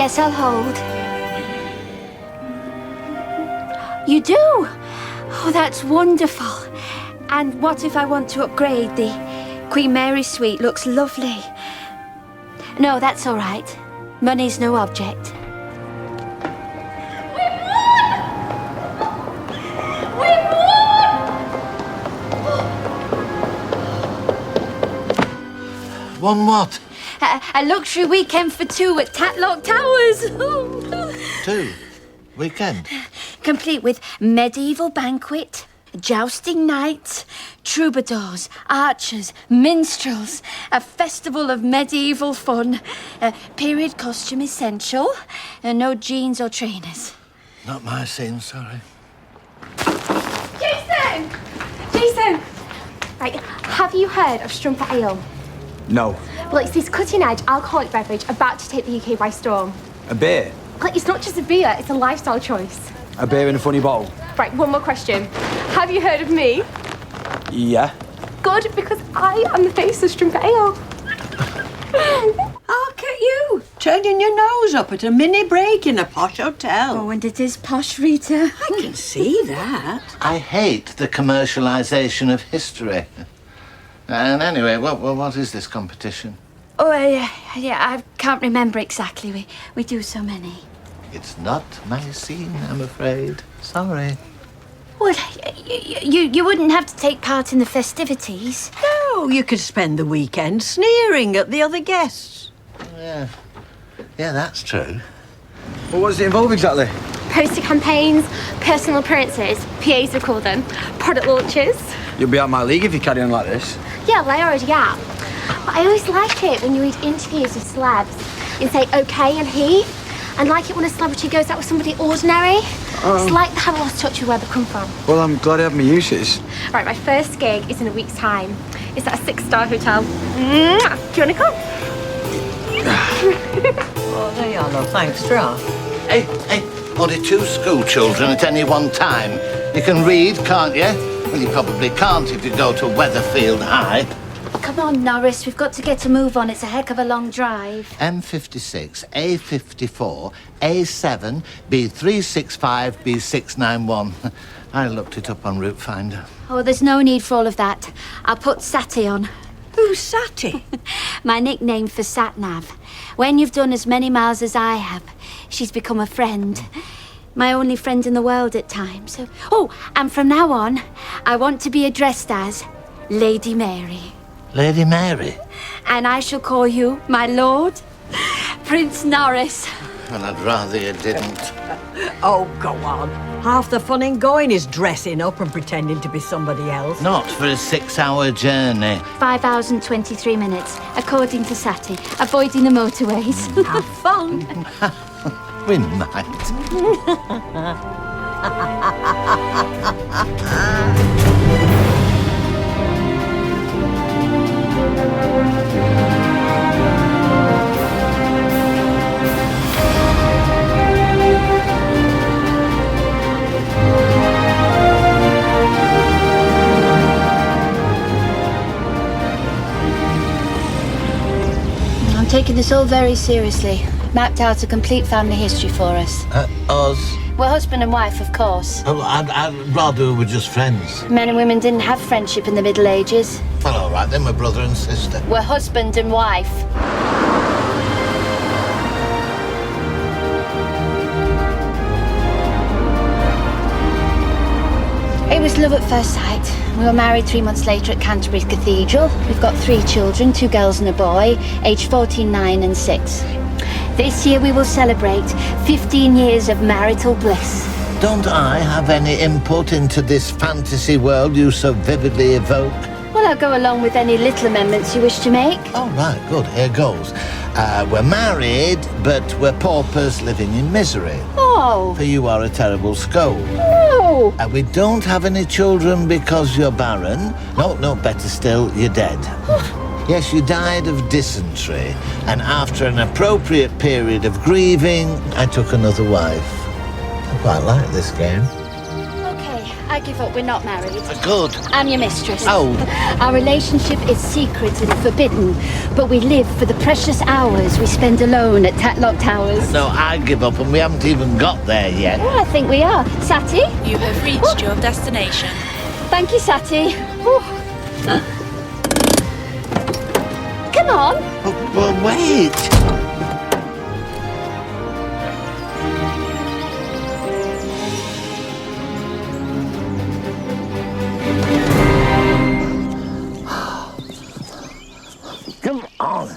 Yes, I'll hold. You do? Oh, that's wonderful. And what if I want to upgrade? The Queen Mary suite looks lovely. No, that's all right. Money's no object. One what? A luxury weekend for two at Tatlock Towers. 2 weekend. Complete with medieval banquet, jousting nights, troubadours, archers, minstrels, a festival of medieval fun, period costume essential, no jeans or trainers. Not my scene, sorry. Jason! Jason! Right, have you heard of Strumpet Ale? No. Well, it's this cutting-edge alcoholic beverage about to take the UK by storm. A beer? Like, it's not just a beer, it's a lifestyle choice. A beer in a funny bottle? Right, one more question. Have you heard of me? Yeah. Good, because I am the face of Strumpet Ale. Look at you, turning your nose up at a mini break in a posh hotel. Oh, and it is posh, Rita. I can see that. I hate the commercialisation of history. And anyway, what is this competition? Oh, yeah, I can't remember exactly. We do so many. It's not my scene, I'm afraid. Sorry. Well, you wouldn't have to take part in the festivities. No, you could spend the weekend sneering at the other guests. Yeah, that's true. Well, what does it involve exactly? Poster campaigns, personal appearances, PAs we call them, product launches. You'll be out of my league if you carry on like this. Yeah, well, I already am. But I always like it when you read interviews with celebs and say okay and he. And like it when a celebrity goes out with somebody ordinary. It's like they haven't lost touch with where they come from. Well, I'm glad I have my uses. Right, my first gig is in a week's time. It's at a 6-star hotel. Mwah! Do you want to come? Oh, there you are, love. Thanks, Tra. Hey, only 2 school children at any one time. You can read, can't you? Well, you probably can't if you go to Weatherfield High. Come on, Norris, we've got to get a move on. It's a heck of a long drive. M56, A54, A7, B365, B691. I looked it up on Route Finder. Oh, there's no need for all of that. I'll put Satty on. Who's Satty? My nickname for sat-nav. When you've done as many miles as I have, she's become a friend. My only friend in the world at times. Oh, and from now on, I want to be addressed as Lady Mary. Lady Mary? And I shall call you my lord, Prince Norris. Well, I'd rather you didn't. Oh, go on. Half the fun in going is dressing up and pretending to be somebody else. Not for a 6-hour journey. 5 hours and 23 minutes, according to Satty, avoiding the motorways. Have fun. We might. I'm taking this all very seriously. Mapped out a complete family history for us. Us? We're husband and wife, of course. Well, I'd rather we were just friends. Men and women didn't have friendship in the Middle Ages. Well, all right, then we're brother and sister. We're husband and wife. It was love at first sight. We were married 3 months later at Canterbury Cathedral. We've got 3 children, 2 girls and a boy, aged 14, 9 and 6. This year we will celebrate 15 years of marital bliss. Don't I have any input into this fantasy world you so vividly evoke? Well, I'll go along with any little amendments you wish to make. Oh, right, good, here goes. We're married, but we're paupers living in misery. Oh. For you are a terrible scold. No. We don't have any children because you're barren. No, better still, you're dead. Yes, you died of dysentery, and after an appropriate period of grieving, I took another wife. I quite like this game. Okay, I I give up. We're not married. Good. I'm your mistress. Oh. Our relationship is secret and forbidden, but we live for the precious hours we spend alone at Tatlock Towers. No, I give up, and we haven't even got there yet. Well, I think we are. Sati? You have reached your destination. Thank you, Sati. Come on. Well, wait. Come on.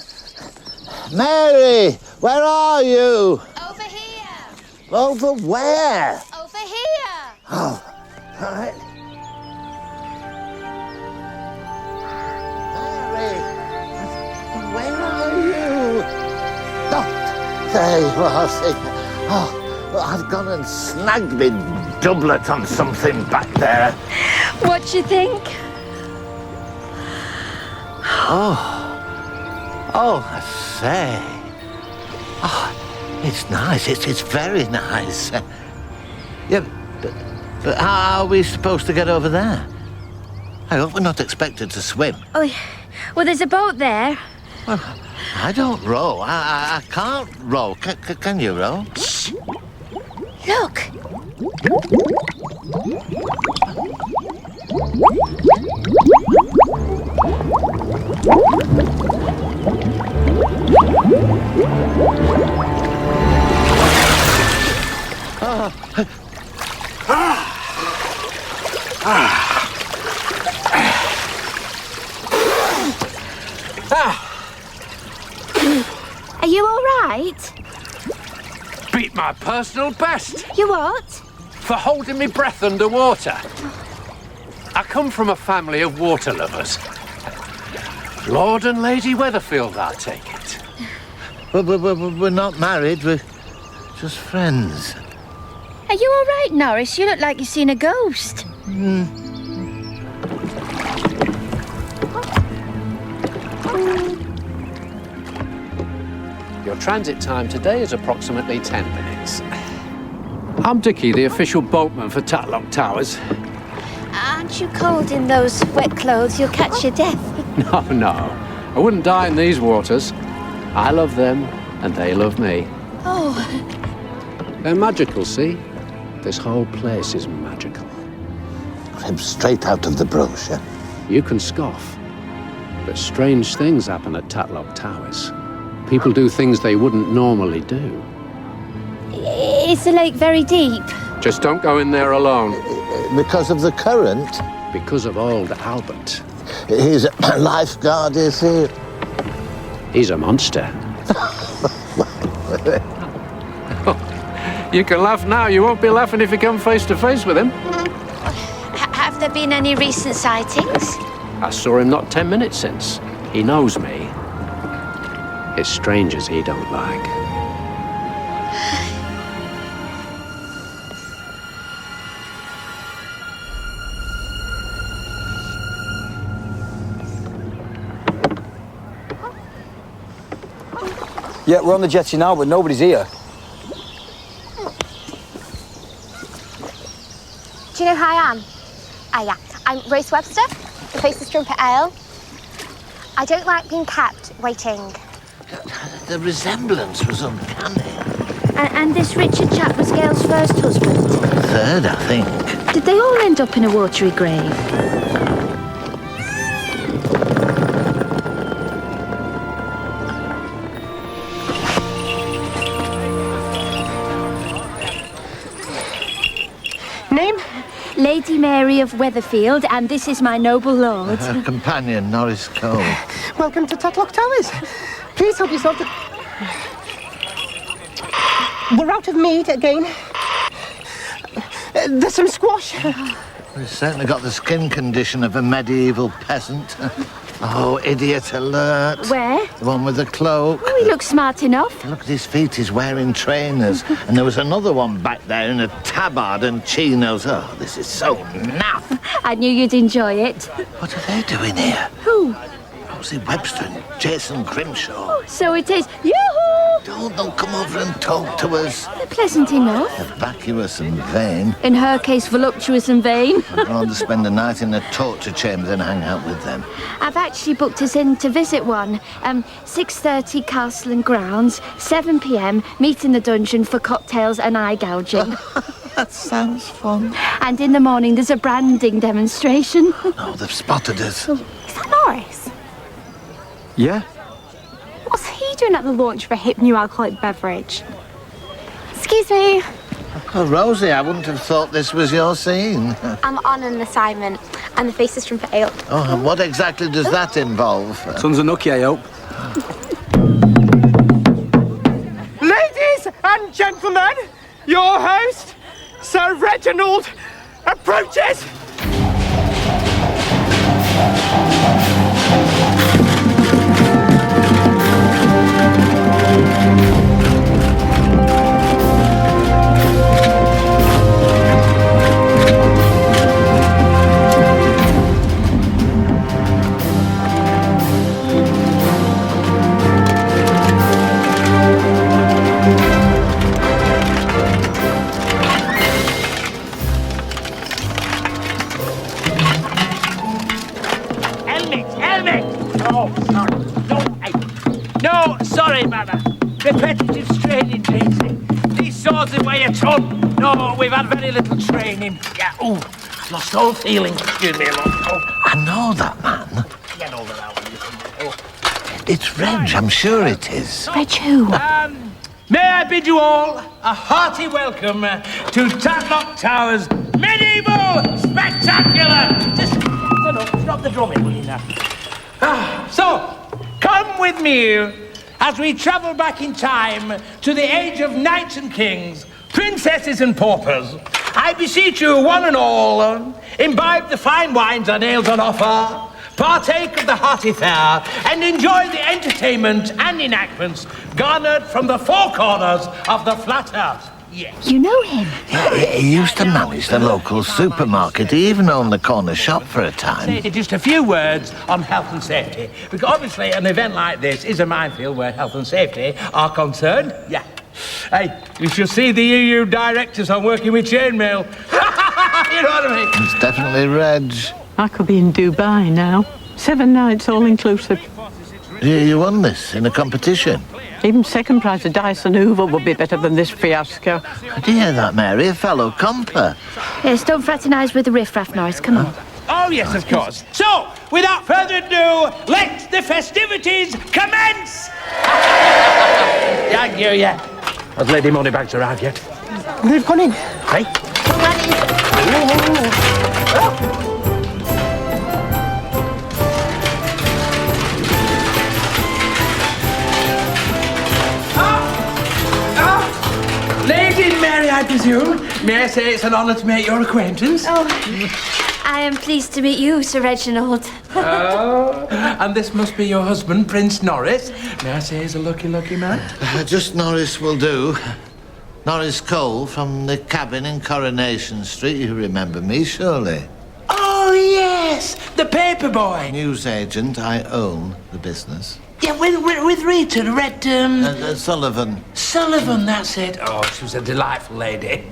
Mary, where are you? Over here. Over where? Over here. Oh, all right. Mary, where are you? Oh, there you are. See. Oh, well, I've gone and snagged me doublet on something back there. What do you think? Oh, I say. Oh, it's nice. It's very nice. Yeah, but how are we supposed to get over there? I hope we're not expected to swim. Oh, well, there's a boat there. Well, I don't row. I can't row. Can you row? Shh. Look. Are you all right? Beat my personal best You what? for holding me breath underwater. I come from a family of water lovers. Lord and Lady Weatherfield, I take it. We're not married. We're just friends. Are you all right, Norris? You look like you've seen a ghost. Your transit time today is approximately 10 minutes. I'm Dickie, the official boatman for Tatlock Towers. Aren't you cold in those wet clothes? You'll catch your death. No, I wouldn't die in these waters. I love them, and they love me. Oh, They're magical, see? This whole place is magical. I'm straight out of the brochure. You can scoff, but strange things happen at Tatlock Towers. People do things they wouldn't normally do. is the lake very deep? Just don't go in there alone. Because of the current? Because of old Albert. His lifeguard is here. He's a monster. You can laugh now. You won't be laughing if you come face to face with him. Have there been any recent sightings? I saw him not 10 minutes since. He knows me. It's strangers he don't like. Yeah, we're on the jetty now, but nobody's here. Do you know who I am? Yeah. I'm Rose Webster, the face of Strumpet Ale. I don't like being kept waiting. The resemblance was uncanny. And this Richard chap was Gail's first husband. Third, I think. Did they all end up in a watery grave? Name? Lady Mary of Weatherfield, and this is my noble lord. Her companion, Norris Cole. Welcome to Tatlock Towers. Please help yourself to... We're out of mead again. There's some squash. He's certainly got the skin condition of a medieval peasant. Oh, idiot alert. Where? The one with the cloak. Oh, he looks smart enough. Look at his feet, he's wearing trainers. And there was another one back there in a tabard and chinos. Oh, this is so naff. I knew you'd enjoy it. What are they doing here? Who? Rosie Webster and Jason Grimshaw. So it is. Yoo-hoo! Don't they'll come over and talk to us. They're pleasant enough. Vacuous and vain. In her case, voluptuous and vain. I'd rather spend the night in a torture chamber than hang out with them. I've actually booked us in to visit one. 6:30 Castle and Grounds, 7 p.m, meet in the dungeon for cocktails and eye gouging. That sounds fun. And in the morning, there's a branding demonstration. Oh, they've spotted us. Is that Norris? Yeah? What's he doing at the launch of a hip new alcoholic beverage? Excuse me. Oh, Rosie, I wouldn't have thought this was your scene. I'm on an assignment, and the face is from for ale. Oh, and what exactly does that involve? Son's a nookie, I hope. Ladies and gentlemen, your host, Sir Reginald, approaches. No, sorry, mother. Repetitive straining, Daisy. These swords weigh a ton. No, we've had very little training. Yeah, lost all feeling. Excuse me, I know that man. Get over that one. It's Reg, I'm sure it is. Reg who? May I bid you all a hearty welcome to Tatlock Tower's medieval spectacular. Just stop the drumming, will you now? So, come with me as we travel back in time to the age of knights and kings, princesses and paupers. I beseech you, one and all, imbibe the fine wines and ales on offer, partake of the hearty fare, and enjoy the entertainment and enactments garnered from the four corners of the flat earth. Yes. You know him? Yeah, he used to manage the local supermarket. He even owned the corner shop for a time. Say just a few words on health and safety, because obviously an event like this is a minefield where health and safety are concerned. Yeah. Hey, you should see the EU directors on working with chainmail. You know what I mean? It's definitely Reg. I could be in Dubai now. 7 nights, all inclusive. You won this in a competition. Even second prize of Dyson Hoover would be better than this fiasco. Did you hear that, Mary? A fellow comper. Yes, don't fraternise with the riff-raff, Norris. Come on. Oh, yes, of course. So, without further ado, let the festivities commence! Thank you, yeah. Has Lady Moneybags arrived yet? They've gone in. Hey? Lady Mary, I presume. May I say it's an honour to make your acquaintance? Oh, I am pleased to meet you, Sir Reginald. Oh, and this must be your husband, Prince Norris. May I say he's a lucky, lucky man? Just Norris will do. Norris Cole from the cabin in Coronation Street. You remember me, surely. Oh, yes, the paper boy. Newsagent, I own the business. Yeah, with Rita, Red, Sullivan. Sullivan, that's it. Oh, she was a delightful lady.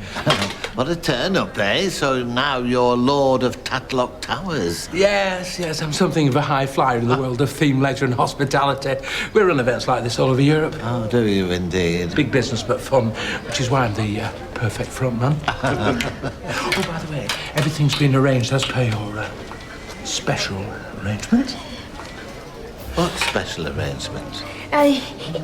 What a turn-up, eh? So now you're Lord of Tatlock Towers. Yes, I'm something of a high flyer in the world of theme, leisure and hospitality. We run events like this all over Europe. Oh, do you indeed? Big business but fun, which is why I'm the perfect front man. Oh, by the way, everything's been arranged as per your special arrangements. What special arrangements?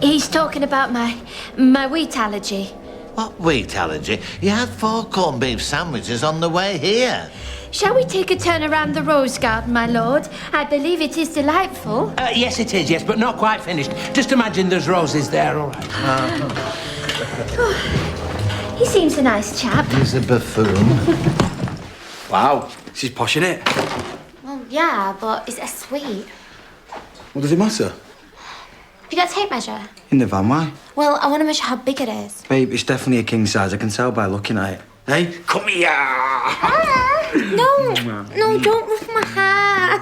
He's talking about my wheat allergy. What wheat allergy? You had 4 corned beef sandwiches on the way here. Shall we take a turn around the rose garden, my lord? I believe it is delightful. Yes, it is, yes, but not quite finished. Just imagine there's roses there, all right. He seems a nice chap. He's a buffoon. Wow, she's poshing it. Well, yeah, but is it sweet? What does it matter? Have you got a tape measure? In the van, why? Well, I want to measure how big it is. Babe, it's definitely a king size. I can tell by looking at it. Hey, come here! No, don't rough my hair.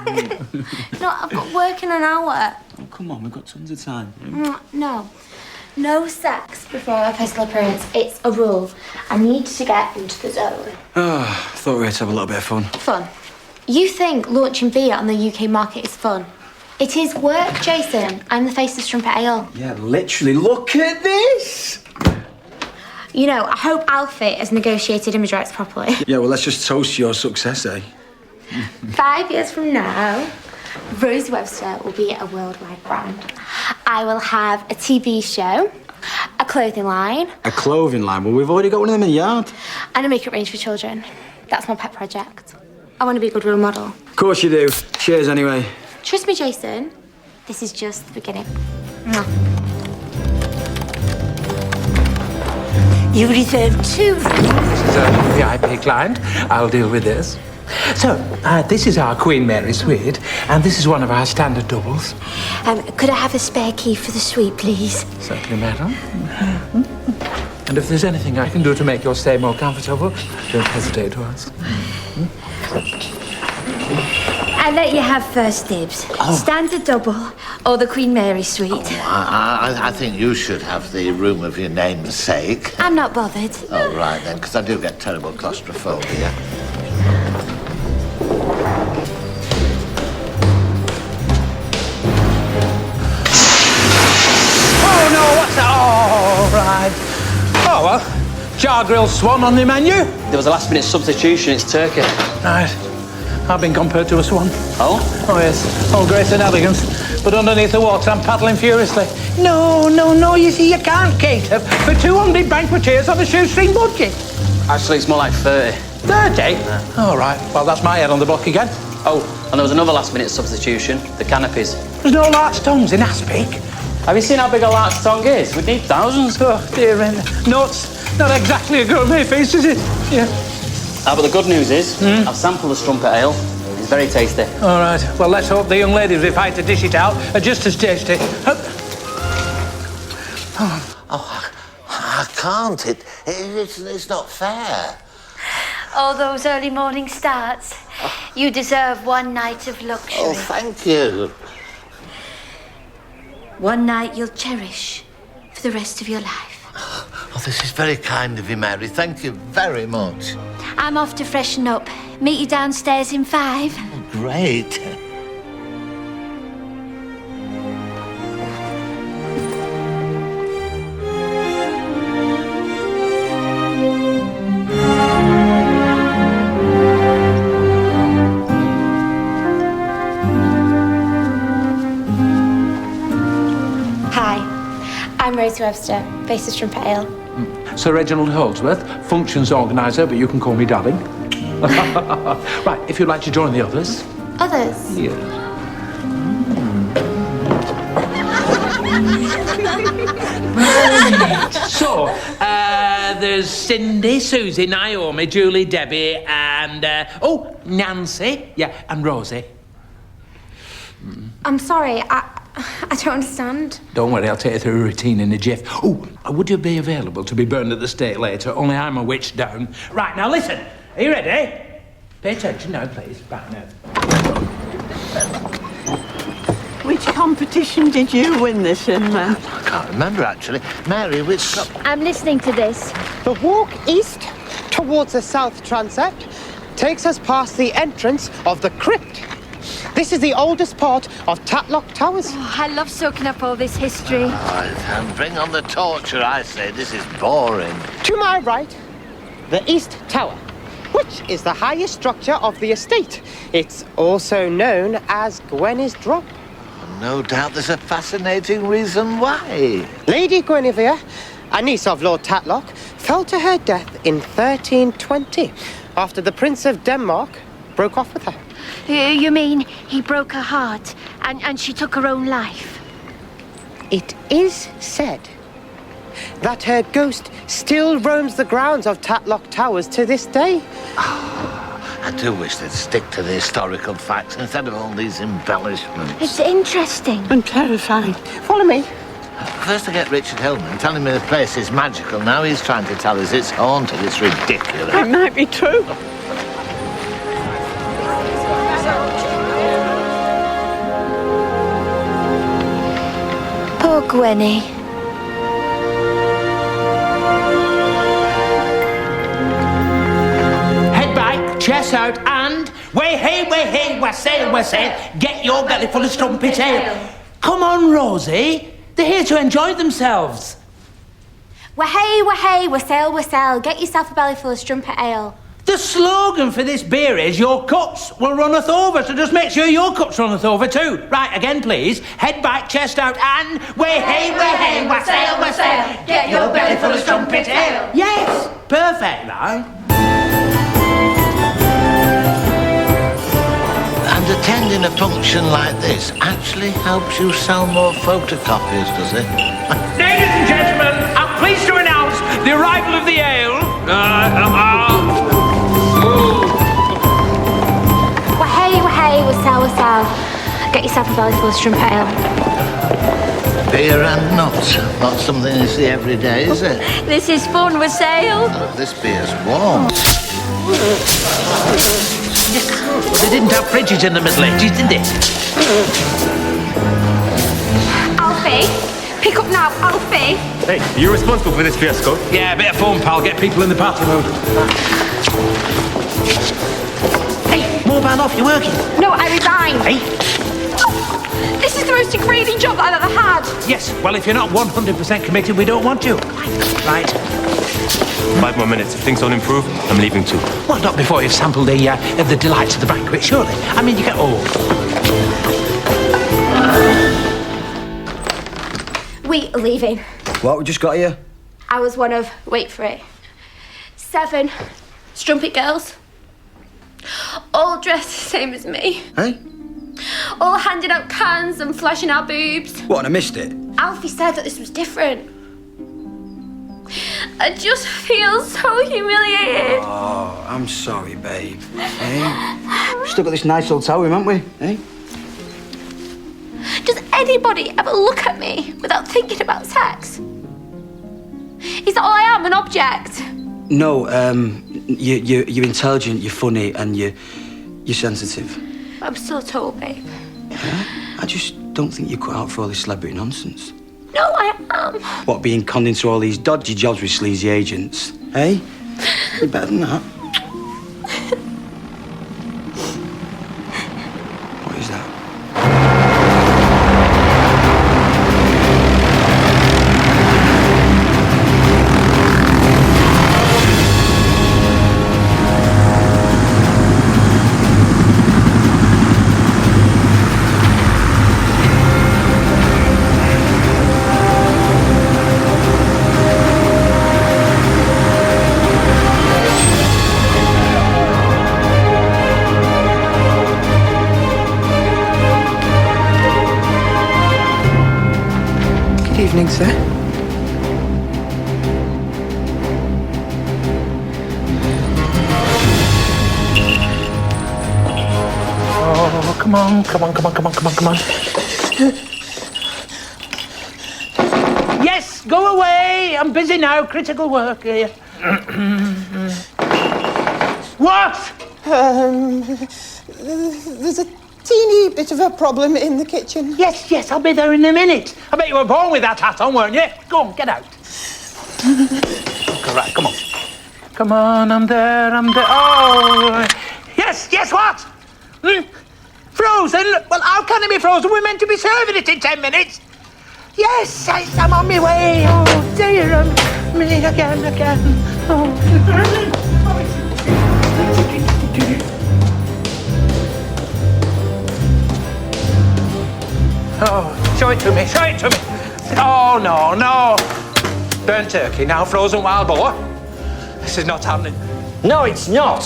No, I've got work in an hour. Oh, come on, we've got tons of time. No. No sex before a festival appearance. It's a rule. I need to get into the zone. Oh, I thought we were to have a little bit of fun. Fun. You think launching beer on the UK market is fun? It is work, Jason. I'm the face of Strumpet Ale. Yeah, literally. Look at this! You know, I hope Alfie has negotiated image rights properly. Yeah, well, let's just toast your success, eh? 5 years from now, Rose Webster will be a worldwide brand. I will have a TV show, a clothing line. A clothing line? Well, we've already got one of them in the yard. And a makeup range for children. That's my pet project. I want to be a good role model. Of course you do. Cheers, anyway. Trust me, Jason. This is just the beginning. Mwah. You reserved 2 rooms. This is a VIP client. I'll deal with this. So, this is our Queen Mary suite, and this is one of our standard doubles. Could I have a spare key for the suite, please? Certainly, madam. And if there's anything I can do to make your stay more comfortable, don't hesitate to ask. I let you have first dibs. Standard double or the Queen Mary suite. I think you should have the room of your namesake. I'm not bothered. Oh, right then, because I do get terrible claustrophobia. Oh, no, what's that? Oh, right. Oh, well, jar grilled swan on the menu. There was a last-minute substitution. It's turkey. Right. I've been compared to a swan. Oh? Oh, yes. All grace and elegance. But underneath the water, I'm paddling furiously. No. You see, you can't cater for 200 banqueteers on a shoestring budget. Actually, it's more like 30. 30? All right. Well, that's my head on the block again. Oh, and there was another last-minute substitution. The canopies. There's no large tongues in Aspic. Have you seen how big a large tongue is? We'd need thousands. Oh, dear. No, it's not exactly a gourmet feast, is it? Yeah. But the good news is, I've sampled the Strumpet Ale. It's very tasty. All right. Well, let's hope the young ladies we've hired to dish it out are just as tasty. I can't. It's not fair. All those early morning starts. You deserve one night of luxury. Oh, thank you. One night you'll cherish for the rest of your life. Oh, this is very kind of you, Mary. Thank you very much. I'm off to freshen up. Meet you downstairs in 5. Oh, great. Hi, I'm Rose Webster, face of Strumpet Ale. Sir Reginald Holdsworth, functions organiser, but you can call me darling. Right, if you'd like to join the others. Others? Yeah. So, there's Cindy, Susie, Naomi, Julie, Debbie, and, Nancy. Yeah, and Rosie. I'm sorry, I don't understand. Don't worry, I'll take you through a routine in a jiff. Oh, would you be available to be burned at the stake later? Only I'm a witch down. Right, now listen. Are you ready? Pay attention now, please. Right, now. Which competition did you win this in, man? I can't remember, actually. Mary, which... I'm listening to this. The walk east towards the south transept takes us past the entrance of the crypt. This is the oldest part of Tatlock Towers. Oh, I love soaking up all this history. And bring on the torture, I say. This is boring. To my right, the East Tower, which is the highest structure of the estate. It's also known as Gwenny's Drop. No doubt there's a fascinating reason why. Lady Guinevere, a niece of Lord Tatlock, fell to her death in 1320 after the Prince of Denmark broke off with her. You mean he broke her heart and she took her own life? It is said that her ghost still roams the grounds of Tatlock Towers to this day. I do wish they'd stick to the historical facts instead of all these embellishments. It's interesting. And terrifying. Follow me. First I get Richard Hillman telling me the place is magical. Now he's trying to tell us it's haunted. It's ridiculous. It might be true. Poor Gwenny. chest out, and way hey, wassail, get your belly full of strumpet ale. Come on, Rosie. They're here to enjoy themselves. Wahey, wassail, get yourself a belly full of strumpet ale. The slogan for this beer is your cups will runneth over, so just make sure your cups runneth over too. Right, again, please. Head back, chest out, and way hey, wassail, get your belly full of strumpet ale. Yes, perfect, right? And attending a function like this actually helps you sell more photocopies, does it? Ladies and gentlemen, I'm pleased to announce the arrival of the ale. Wahey, wassail. Get yourself a belly full of strumpet ale. Beer and nuts. Not something you see every day, is it? This is fun, wassail. Oh, this beer's warm. They didn't have fridges in the Middle Ages, did they? Alfie, pick up now, Alfie. Hey, are you responsible for this fiasco? Yeah, a bit of fun, pal. Get people in the party mood. Hey, mobile off, you're working. No, I resign. Hey. This is the most degrading job I've ever had. Yes, well, if you're not 100% committed, we don't want you. Right. 5 more minutes. If things don't improve, I'm leaving too. Well, not before you've sampled the delights of the banquet, surely. I mean, you get... Oh. We are leaving. What, we just got here? I was one of, wait for it, 7 strumpet girls. All dressed the same as me. Hey? All handing out cans and flashing our boobs. What, and I missed it? Alfie said that this was different. I just feel so humiliated. Oh, I'm sorry, babe. Hey? We've still got this nice hotel room, haven't we? Hey? Does anybody ever look at me without thinking about sex? Is that all I am, an object? No, you're intelligent, you're funny, and you're sensitive. I'm so told, babe. Yeah? I just don't think you're cut out for all this celebrity nonsense. No, I am. What, being conned into all these dodgy jobs with sleazy agents? Hey? You're better than that. What is that? Good evening, sir. Oh, come on. Yes, go away. I'm busy now. Critical work here. What? There's a teeny bit of a problem in the kitchen. Yes, I'll be there in a minute. I bet you were born with that hat on, weren't you? Go on, get out. Okay, right, come on. Come on, I'm there. Oh, yes, what? Frozen? Well, how can it be frozen? We're meant to be serving it in 10 minutes. Yes, I'm on my way. Oh, dear, me again. Oh. Oh, show it to me. Oh, no. Burnt turkey, now frozen wild boar. This is not happening. No, it's not.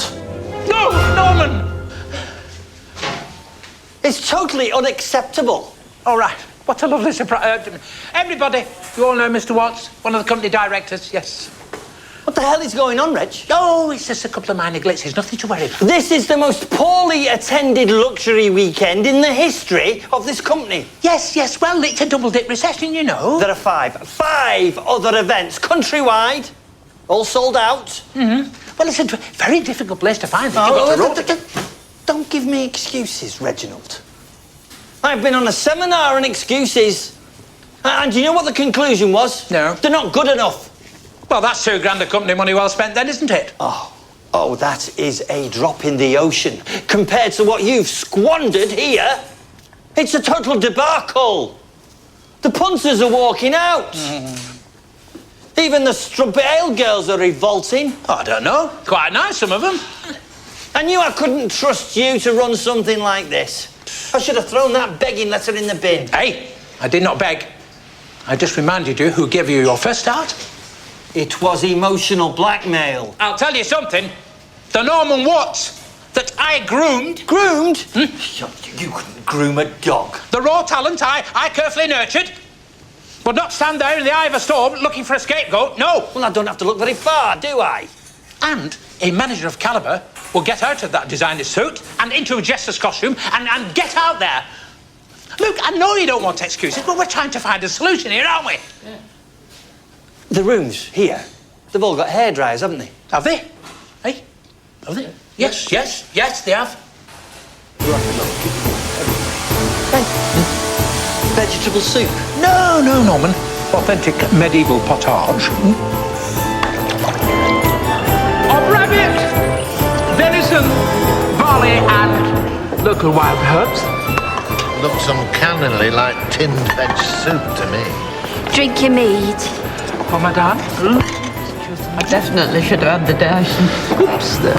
No, Norman! It's totally unacceptable. All right, what a lovely surprise. Everybody, you all know Mr. Watts, one of the company directors, yes. What the hell is going on, Reg? Oh, it's just a couple of minor glitches, nothing to worry about. This is the most poorly attended luxury weekend in the history of this company. Yes, well, it's a double-dip recession, you know. There are five other events countrywide, all sold out. Mm-hmm. Well, it's a very difficult place to find. Don't give me excuses, Reginald. I've been on a seminar on excuses. And do you know what the conclusion was? No. They're not good enough. Well, that's £2 grand of company money well spent then, isn't it? Oh, Oh, that is a drop in the ocean compared to what you've squandered here. It's a total debacle. The punters are walking out. Even the strumpet ale girls are revolting. I don't know. Quite nice, some of them. I knew I couldn't trust you to run something like this. I should have thrown that begging letter in the bin. Hey, I did not beg. I just reminded you who gave you your first start. It was emotional blackmail. I'll tell you something. The Norman Watts that I groomed... Groomed? You couldn't groom a dog. The raw talent I carefully nurtured would not stand there in the eye of a storm looking for a scapegoat, no. Well, I don't have to look very far, do I? And a manager of calibre will get out of that designer's suit and into a jester's costume and get out there. Look, I know you don't want excuses, but we're trying to find a solution here, aren't we? Yeah. The rooms here, they've all got hairdryers, haven't they? Have they? Hey? Have they? Yes, they have. Vegetable soup? No, Norman. Authentic medieval pottage. Of rabbit, venison, barley and local wild herbs. Looks uncannily like tinned veg soup to me. Drink your mead. For madame? I definitely should have had the Dyson scoops there.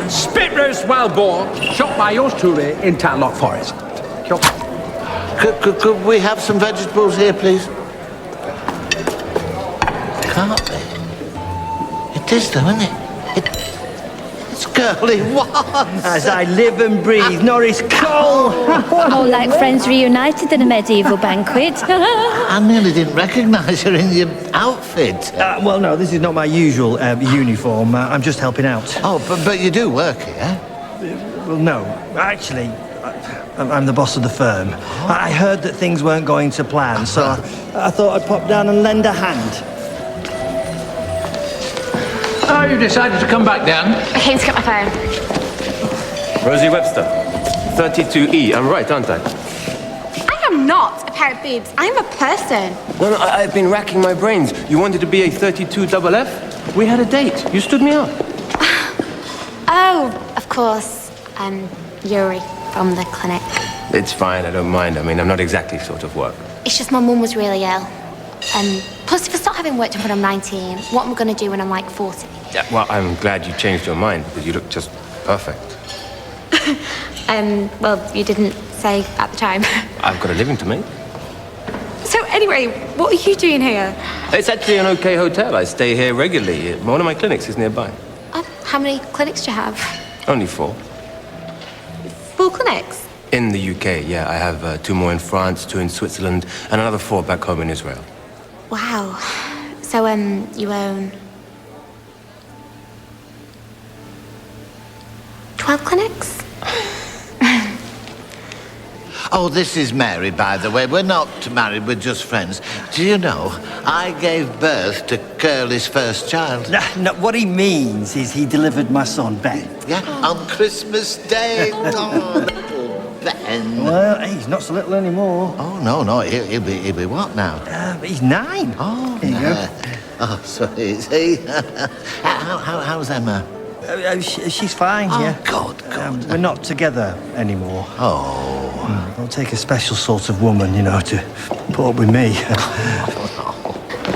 Spit roast wild boar, shot by yours truly in Tatlock Forest. Could we have some vegetables here, please? Can't be. It is, though, isn't it? It's Curly One. As I live and breathe, Norris Cole. More like friends reunited than a medieval banquet. I nearly didn't recognise her in your outfit. Well, no, this is not my usual uniform. I'm just helping out. Oh, but you do work here? Well, no. Actually, I'm the boss of the firm. I heard that things weren't going to plan, so I thought I'd pop down and lend a hand. Oh, you decided to come back down? I came to get my phone. Rosie Webster, 32E. I'm right, aren't I? I am not a pair of boobs. I am a person. No, I've been racking my brains. You wanted to be a 32 double F? We had a date. You stood me up. Oh, of course. Yuri from the clinic. It's fine, I don't mind. I mean, I'm not exactly sort of work. It's just my mum was really ill. Plus, if I start having work done when I'm 19, what am I going to do when I'm like 40? Yeah, well, I'm glad you changed your mind because you look just perfect. Well, you didn't say at the time. I've got a living to make. So anyway, what are you doing here? It's actually an okay hotel. I stay here regularly. One of my clinics is nearby. How many clinics do you have? Only 4. 4 clinics? In the UK, yeah. I have 2 more in France, 2 in Switzerland, and another 4 back home in Israel. Wow. So, you own 12 clinics? Oh, this is Mary, by the way. We're not married, we're just friends. Do you know, I gave birth to Curly's first child. No, what he means is he delivered my son, Ben. Yeah, on Christmas Day. Oh, little Ben. Well, he's not so little anymore. Oh, no, he'll be what now? He's 9. Oh, there you go. Oh, so is he? How's Emma? She's fine, yeah. God. We're not together anymore. Oh. It'll take a special sort of woman, you know, to put up with me.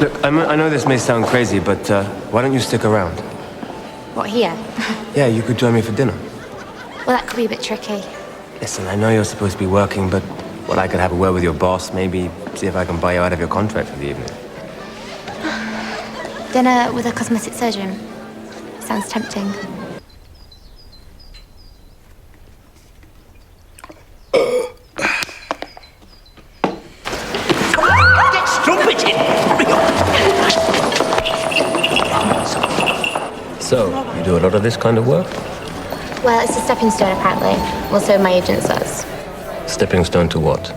Look, I know this may sound crazy, but why don't you stick around? What, here? Yeah, you could join me for dinner. Well, that could be a bit tricky. Listen, I know you're supposed to be working, but, well, I could have a word with your boss, maybe see if I can buy you out of your contract for the evening. Dinner with a cosmetic surgeon. Sounds tempting. Get strumpet So, you do a lot of this kind of work? Well, it's a stepping stone, apparently. Well, so my agent says. Stepping stone to what?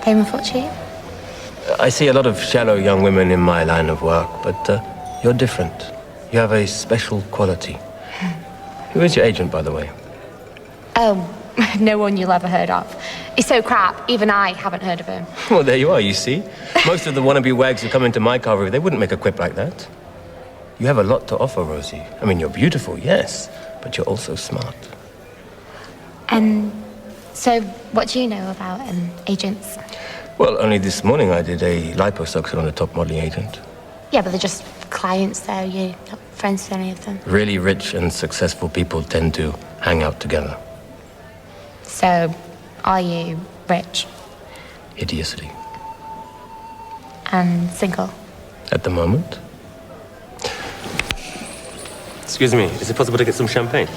Fame and fortune? I see a lot of shallow young women in my line of work, but you're different. You have a special quality. Who is your agent, by the way? Oh, no one you'll ever heard of. He's so crap, even I haven't heard of him. Well, there you are, you see. Most of the wannabe wags who come into my car, they wouldn't make a quip like that. You have a lot to offer, Rosie. I mean, you're beautiful, yes, but you're also smart. So what do you know about agents? Well, only this morning I did a liposuction on a top modeling agent. Yeah, but they're just clients, though. You're not friends with any of them. Really rich and successful people tend to hang out together. So, are you rich? Idiocy. And single? At the moment. Excuse me, is it possible to get some champagne?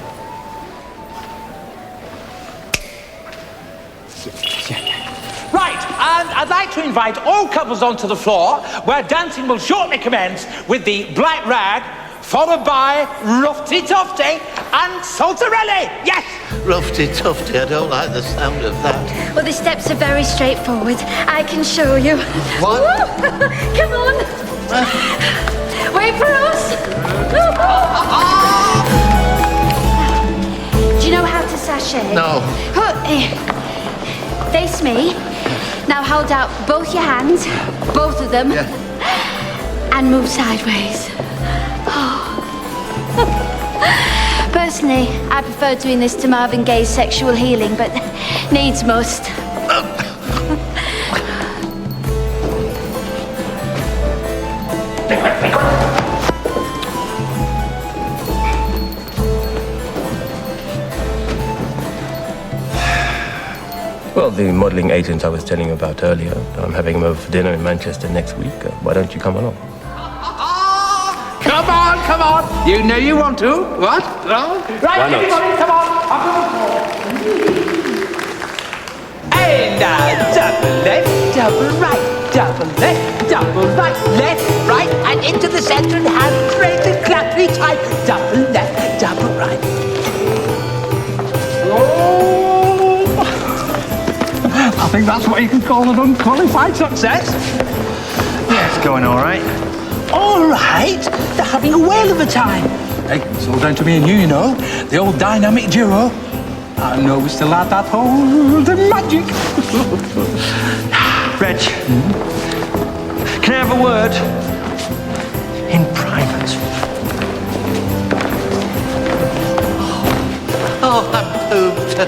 Right, and I'd like to invite all couples onto the floor, where dancing will shortly commence with the black rag, followed by Rufty Tufty and Saltarelli. Yes! Rufty Tufty, I don't like the sound of that. Well, the steps are very straightforward. I can show you. What? Come on. Wait for us. Do you know how to sashay? No. Face me. Now hold out both your hands, both of them, and move sideways. Personally, I prefer doing this to Marvin Gaye's Sexual Healing, but needs must. Well, the modelling agent I was telling you about earlier, I'm having him over for dinner in Manchester next week. Why don't you come along? Come on, come on. You know you want to. What? No? Right, Why not? everybody, come on. Up on the floor. And double left, double right, double left, double right, and into the centre and hand straight and clappy tight. Double left, double right. Oh! I think that's what you can call an unqualified success. Yeah, it's going all right. All right, they're having a whale of a time. Hey, it's all down to me and you know. The old dynamic duo. I know we still have that whole magic. Reg, can I have a word? In private. Oh, I'm pooped.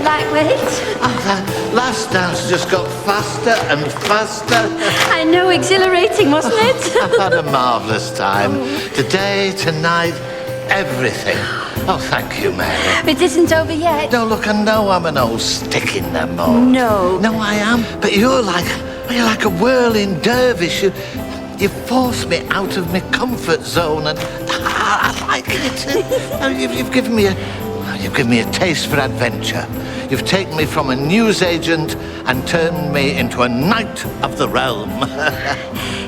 Lightweight. Oh, that last dance just got faster and faster. I know, exhilarating, wasn't it? I've had a marvellous time. Today, tonight, everything. Oh, thank you, Mary. It isn't over yet. No, look, I know I'm an old stick in the mud. No. No, I am. But you're like a whirling dervish. You force me out of my comfort zone, and I like it. You've given me a taste for adventure. You've taken me from a newsagent and turned me into a knight of the realm.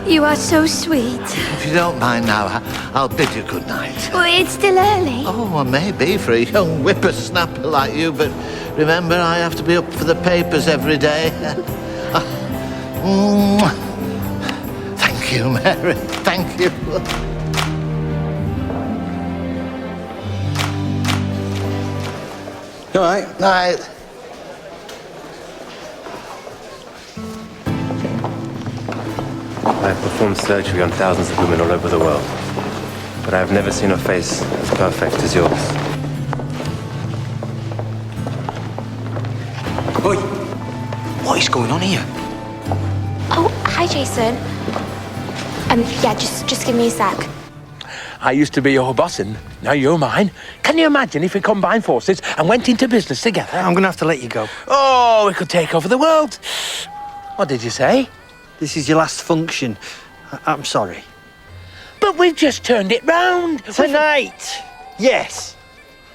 You are so sweet. If you don't mind now, I'll bid you good night. Well, it's still early. Oh, well, maybe for a young whippersnapper like you, but remember, I have to be up for the papers every day. Thank you, Mary. Thank you. You all right? Night. I have performed surgery on thousands of women all over the world, but I have never seen a face as perfect as yours. Oi! What is going on here? Oh, hi, Jason. Yeah, just give me a sec. I used to be your boss and now you're mine. Can you imagine if we combined forces and went into business together? I'm going to have to let you go. Oh, we could take over the world. What did you say? This is your last function. I'm sorry. But we've just turned it round. Tonight, yes.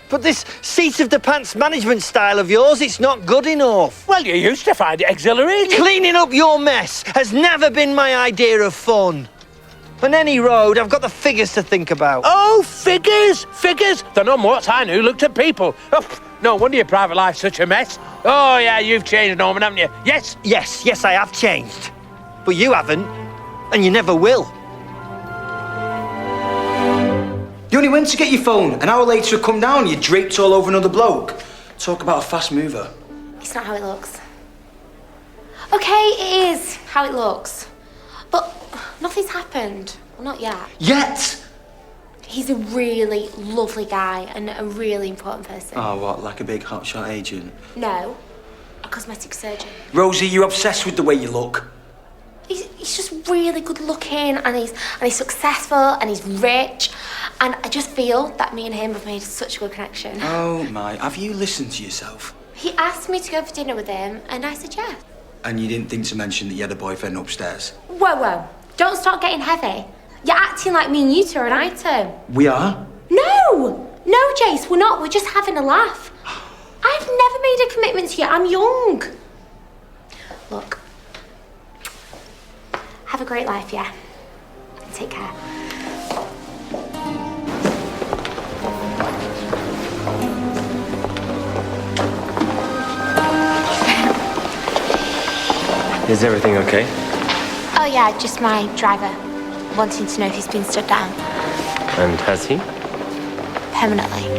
But this seat-of-the-pants management style of yours, it's not good enough. Well, you used to find it exhilarating. Cleaning up your mess has never been my idea of fun. On any road, I've got the figures to think about. Oh, figures! Figures! They're not what I knew looked at people. Oh, no wonder your private life's such a mess. Oh, yeah, you've changed, Norman, haven't you? Yes? Yes, I have changed. But you haven't, and you never will. You only went to get your phone. An hour later, you come down, you're draped all over another bloke. Talk about a fast mover. It's not how it looks. Okay, it is how it looks. But nothing's happened. Well, not yet. Yet? He's a really lovely guy and a really important person. Oh, what, like a big hotshot agent? No, a cosmetic surgeon. Rosie, you're obsessed with the way you look. He's just really good looking and he's successful and he's rich. And I just feel that me and him have made such a good connection. Oh my, have you listened to yourself? He asked me to go for dinner with him and I said yes. And you didn't think to mention that you had a boyfriend upstairs? Whoa. Don't start getting heavy. You're acting like me and you two are an item. We are? No, Jace, we're not. We're just having a laugh. I've never made a commitment to you. I'm young. Look, have a great life, yeah? Take care. Is everything okay? Oh yeah, just my driver wanting to know if he's been stood down And has he? permanently.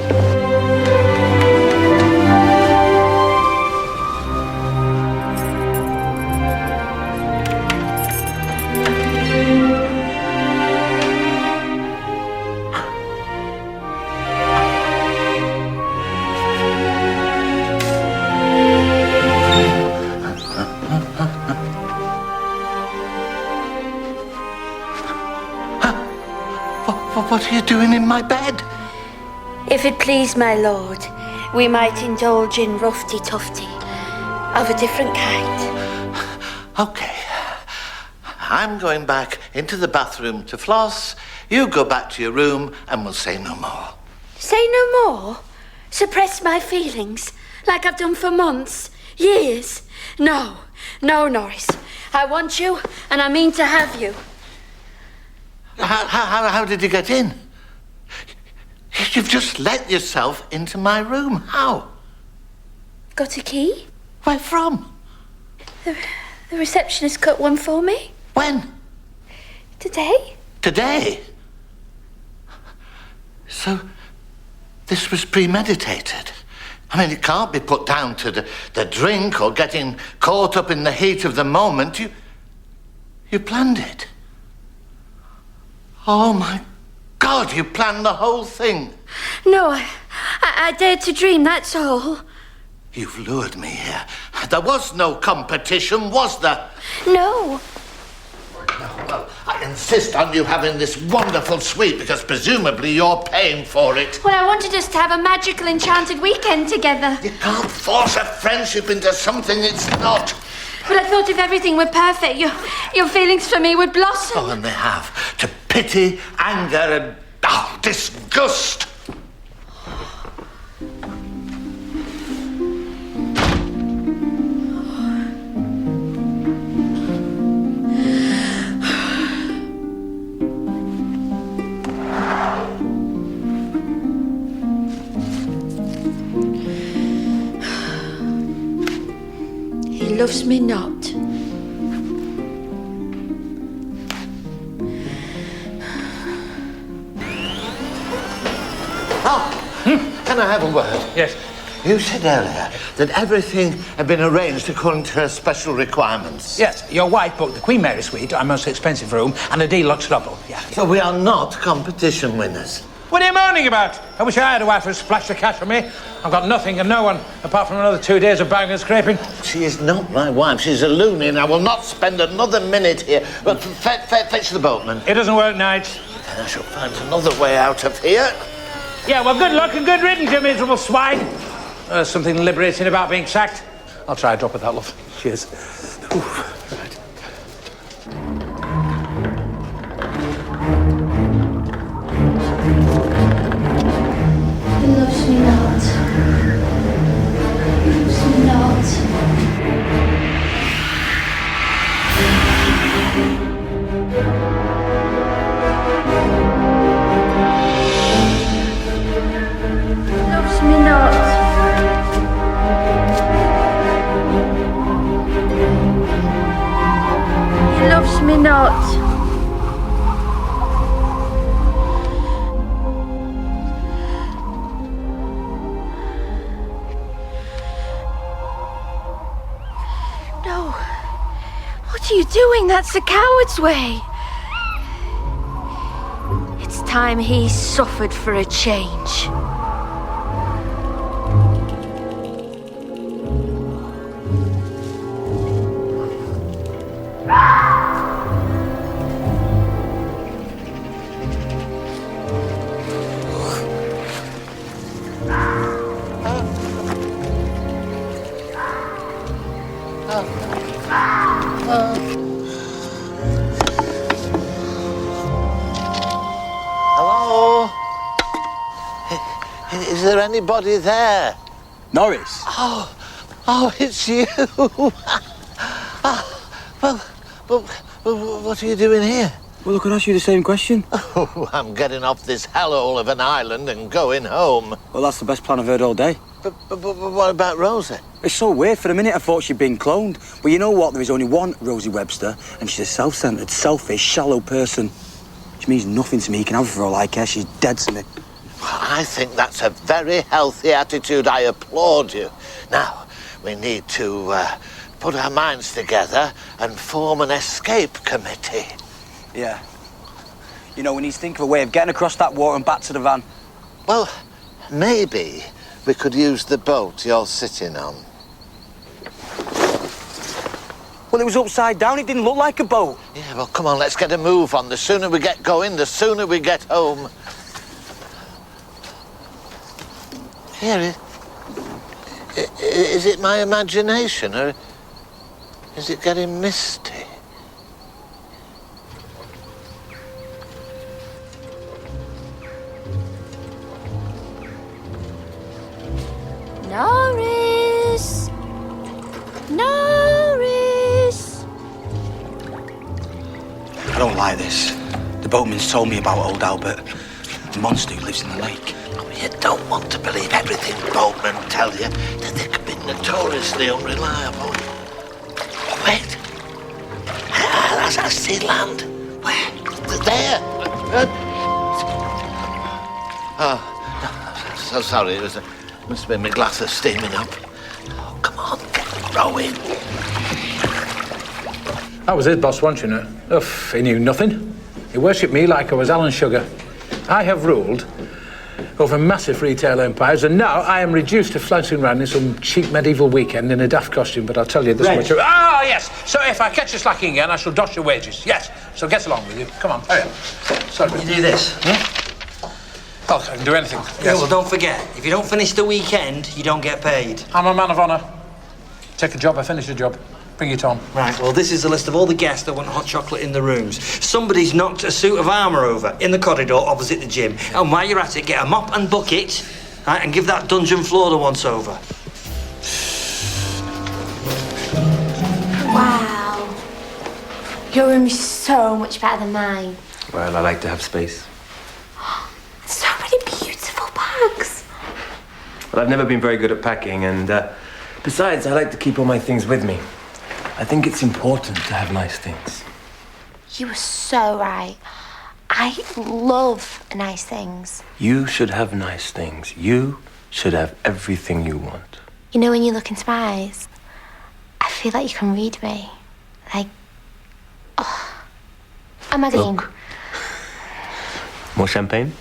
What are you doing in my bed? If it please my lord, we might indulge in roughy-tufty of a different kind. Okay. I'm going back into the bathroom to floss. You go back to your room and we'll say no more. Say no more? Suppress my feelings, like I've done for months, years. No, Norris. I want you, and I mean to have you. How did you get in? You've just let yourself into my room. How? Got a key? Where from? The receptionist cut one for me. When? Today. Today? So, this was premeditated. I mean, it can't be put down to the drink or getting caught up in the heat of the moment. You planned it. Oh, my God, you planned the whole thing. No, I dared to dream, that's all. You've lured me here. There was no competition, was there? No. Well, I insist on you having this wonderful suite because presumably you're paying for it. Well, I wanted us to have a magical, enchanted weekend together. You can't force a friendship into something it's not. But I thought if everything were perfect, your feelings for me would blossom. Oh, and they have. To pity, anger, and disgust. He loves me not. Can I have a word? Yes. You said earlier that everything had been arranged according to her special requirements. Yes, your wife booked the Queen Mary suite, our most expensive room, and a deluxe double. Yeah. So we are not competition winners. What are you moaning about? I wish I had a wife who splashed the cash on me. I've got nothing and no one, apart from another 2 days of banging and scraping. She is not my wife. She's a loony, and I will not spend another minute here. But fetch the boatman. It doesn't work nights. Then I shall find another way out of here. Yeah, well, good luck and good riddance, you miserable swine. There's something liberating about being sacked. I'll try a drop of that, love. Cheers. Oof. Right. He loves me not. He loves me not. He loves me not. He loves me not. are you doing? That's the coward's way. It's time he suffered for a change. Hello? Is there anybody there? Norris? Oh, it's you. Well, what are you doing here? Well, I could ask you the same question. Oh, I'm getting off this hellhole of an island and going home. Well, that's the best plan I've heard all day. But what about Rosie? It's so weird. For a minute, I thought she'd been cloned. But you know what? There is only one Rosie Webster, and she's a self-centered, selfish, shallow person. She means nothing to me. You can have her for all I care. She's dead to me. I think that's a very healthy attitude. I applaud you. Now, we need to put our minds together and form an escape committee. Yeah. You know, we need to think of a way of getting across that water and back to the van. Well, maybe we could use the boat you're sitting on. Well, it was upside down. It didn't look like a boat. Yeah, well, come on, let's get a move on. The sooner we get going, the sooner we get home. Here, is it my imagination, or is it getting misty? Norris! Norris! I don't like this. The boatman's told me about old Albert, the monster who lives in the lake. Oh, you don't want to believe everything boatmen tell you. They can be notoriously unreliable. Oh, wait. I see land. Where? There. Oh, so sorry. It must have been my glasses steaming up. Oh, come on, get rowing. That was his boss once, you know. Uff, he knew nothing. He worshipped me like I was Alan Sugar. I have ruled over massive retail empires, and now I am reduced to flouncing around in some cheap medieval weekend in a daft costume, but I'll tell you this much. Ah, yes! So if I catch you slacking again, I shall dosh your wages. Yes. So get along with you. Come on, hurry up. Sorry. You do this. Oh, I can do anything. Yeah, Yes. well, don't forget, if you don't finish the weekend, you don't get paid. I'm a man of honour. Take a job, I finish a job. Bring it on. Right, well, this is the list of all the guests that want hot chocolate in the rooms. Somebody's knocked a suit of armour over in the corridor opposite the gym. And while you're at it, get a mop and bucket, right, and give that dungeon floor the once-over. Wow. Your room is so much better than mine. Well, I like to have space. So many beautiful bags. But I've never been very good at packing, and besides, I like to keep all my things with me. I think it's important to have nice things. You were so right. I love nice things. You should have nice things. You should have everything you want. You know, when you look into my eyes, I feel like you can read me. Like, oh, a magazine. Look. More champagne?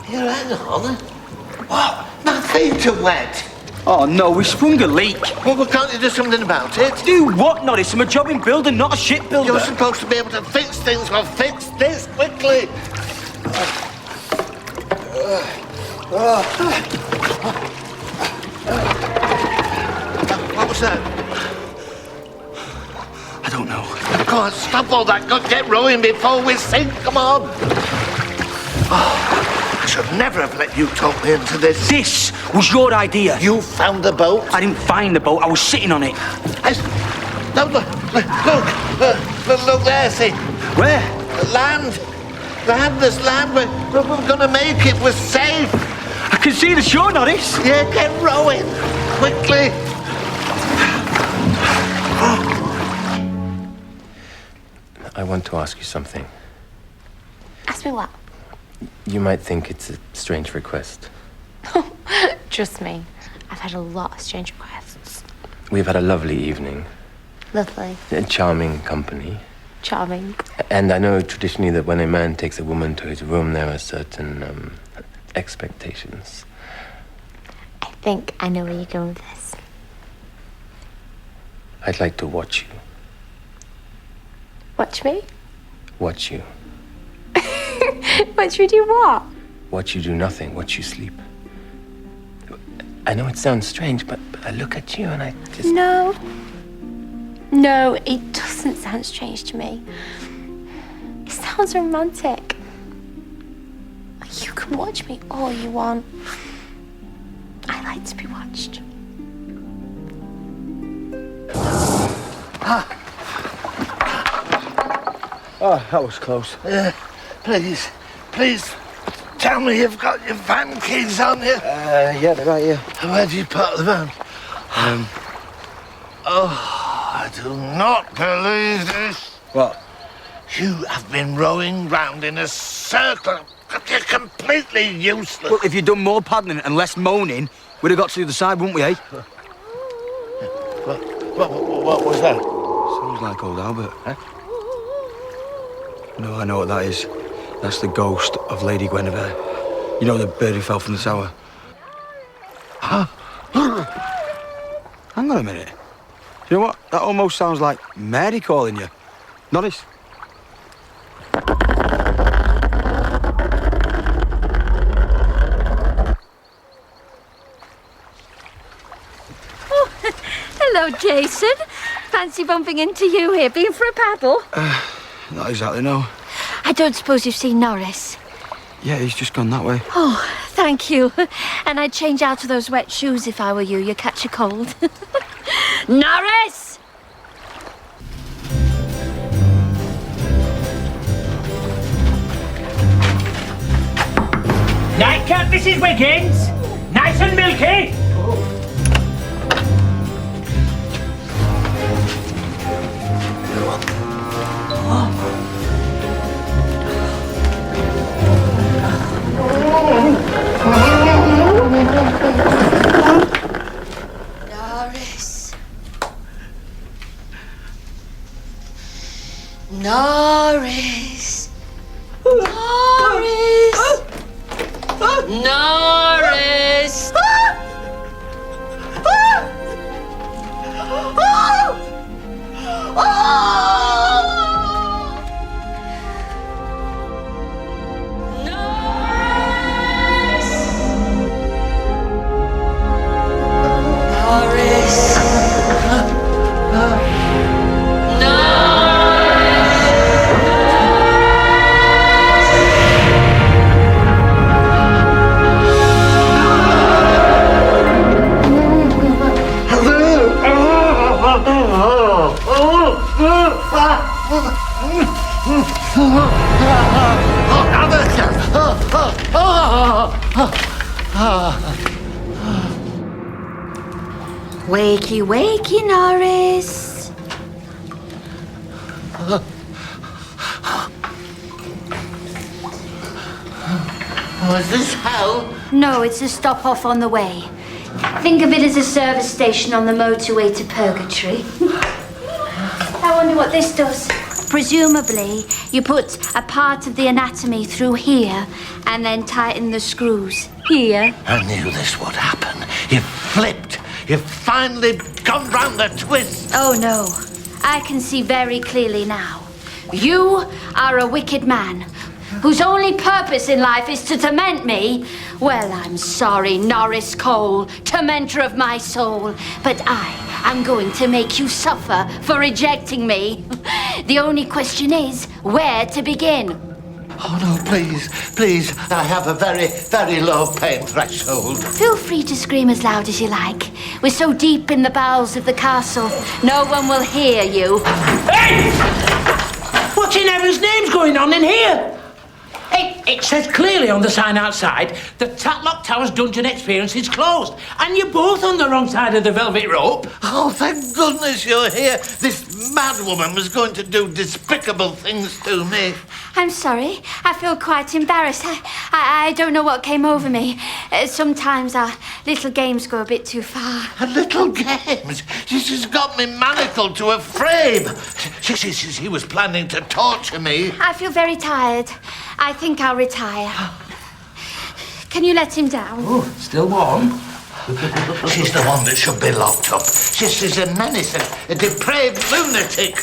Here, hang on. What? My feet are wet. Oh, no, we sprung a leak. Well, can't you do something about it? Do what, Norris? I'm a jobbing builder, not a shipbuilder. You're supposed to be able to fix things. Well, fix this quickly. What was that? I don't know. Come on, stop all that. Go get rowing before we sink. Come on. Oh, I should never have let you talk me into this. This was your idea. You found the boat? I didn't find the boat. I was sitting on it. No, look there, see. Where? Land. There's land. We're gonna make it. We're safe. I can see the shore, Norris. Yeah, get rowing. Quickly. I want to ask you something. Ask me what? You might think it's a strange request. Trust me, I've had a lot of strange requests. We've had a lovely evening. Lovely. A charming company. Charming. And I know traditionally that when a man takes a woman to his room, there are certain expectations. I think I know where you're going with this. I'd like to watch you. Watch me? Watch you. Watch me do what? Watch you do nothing. Watch you sleep. I know it sounds strange, but I look at you and I just... No. No, it doesn't sound strange to me. It sounds romantic. You can watch me all you want. I like to be watched. Oh, that was close. Please, tell me you've got your van keys on you. Yeah, they're right here. Where do you park the van? I do not believe this. What? You have been rowing round in a circle. You're completely useless. Well, if you'd done more paddling and less moaning, we'd have got to the other side, wouldn't we, eh? What was that? Sounds like old Albert. Huh? No, I know what that is. That's the ghost of Lady Guinevere. You know, the bird who fell from the tower. Hang on a minute. You know what? That almost sounds like Mary calling you. Norris. Oh, hello, Jason. Fancy bumping into you here. Been for a paddle? Not exactly, no. I don't suppose you've seen Norris. Yeah, he's just gone that way. Oh, thank you. And I'd change out of those wet shoes if I were you. You catch a cold. Norris! Nightcap, Mrs. Wiggins. Nice and milky. Norris. Norris. Norris. Norris. Wakey, wakey, Norris. Was this hell? No, it's a stop off on the way. Think of it as a service station on the motorway to purgatory. I wonder what this does. Presumably, you put a part of the anatomy through here and then tighten the screws here. I knew this would happen. You've flipped. You've finally gone round the twist. Oh, no. I can see very clearly now. You are a wicked man whose only purpose in life is to torment me. Well, I'm sorry, Norris Cole, tormentor of my soul, but I am going to make you suffer for rejecting me. The only question is where to begin. Oh, no, please. I have a very, very low pain threshold. Feel free to scream as loud as you like. We're so deep in the bowels of the castle, no one will hear you. Hey! What in heaven's name's going on in here? Hey, It says clearly on the sign outside, the Tatlock Towers Dungeon Experience is closed. And you're both on the wrong side of the velvet rope. Oh, thank goodness you're here. This madwoman was going to do despicable things to me. I'm sorry. I feel quite embarrassed. I don't know what came over me. Sometimes our little games go a bit too far. A little games? She's got me manacled to a frame. She was planning to torture me. I feel very tired. I think I'll retire. Can you let him down? Oh, still warm. She's the one that should be locked up. She's a menace, a depraved lunatic.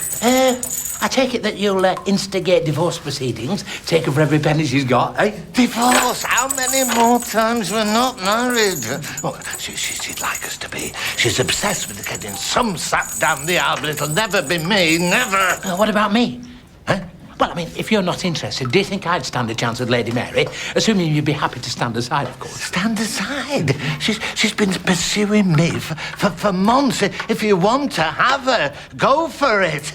I take it that you'll instigate divorce proceedings, take her for every penny she's got, eh? Divorce? How many more times we're not married? Oh, she'd like us to be. She's obsessed with getting some sap down the aisle, but it'll never be me, never. What about me? Huh? Well, I mean, if you're not interested, do you think I'd stand a chance with Lady Mary? Assuming you'd be happy to stand aside, of course. Stand aside? She's been pursuing me for months. If you want to have her, go for it.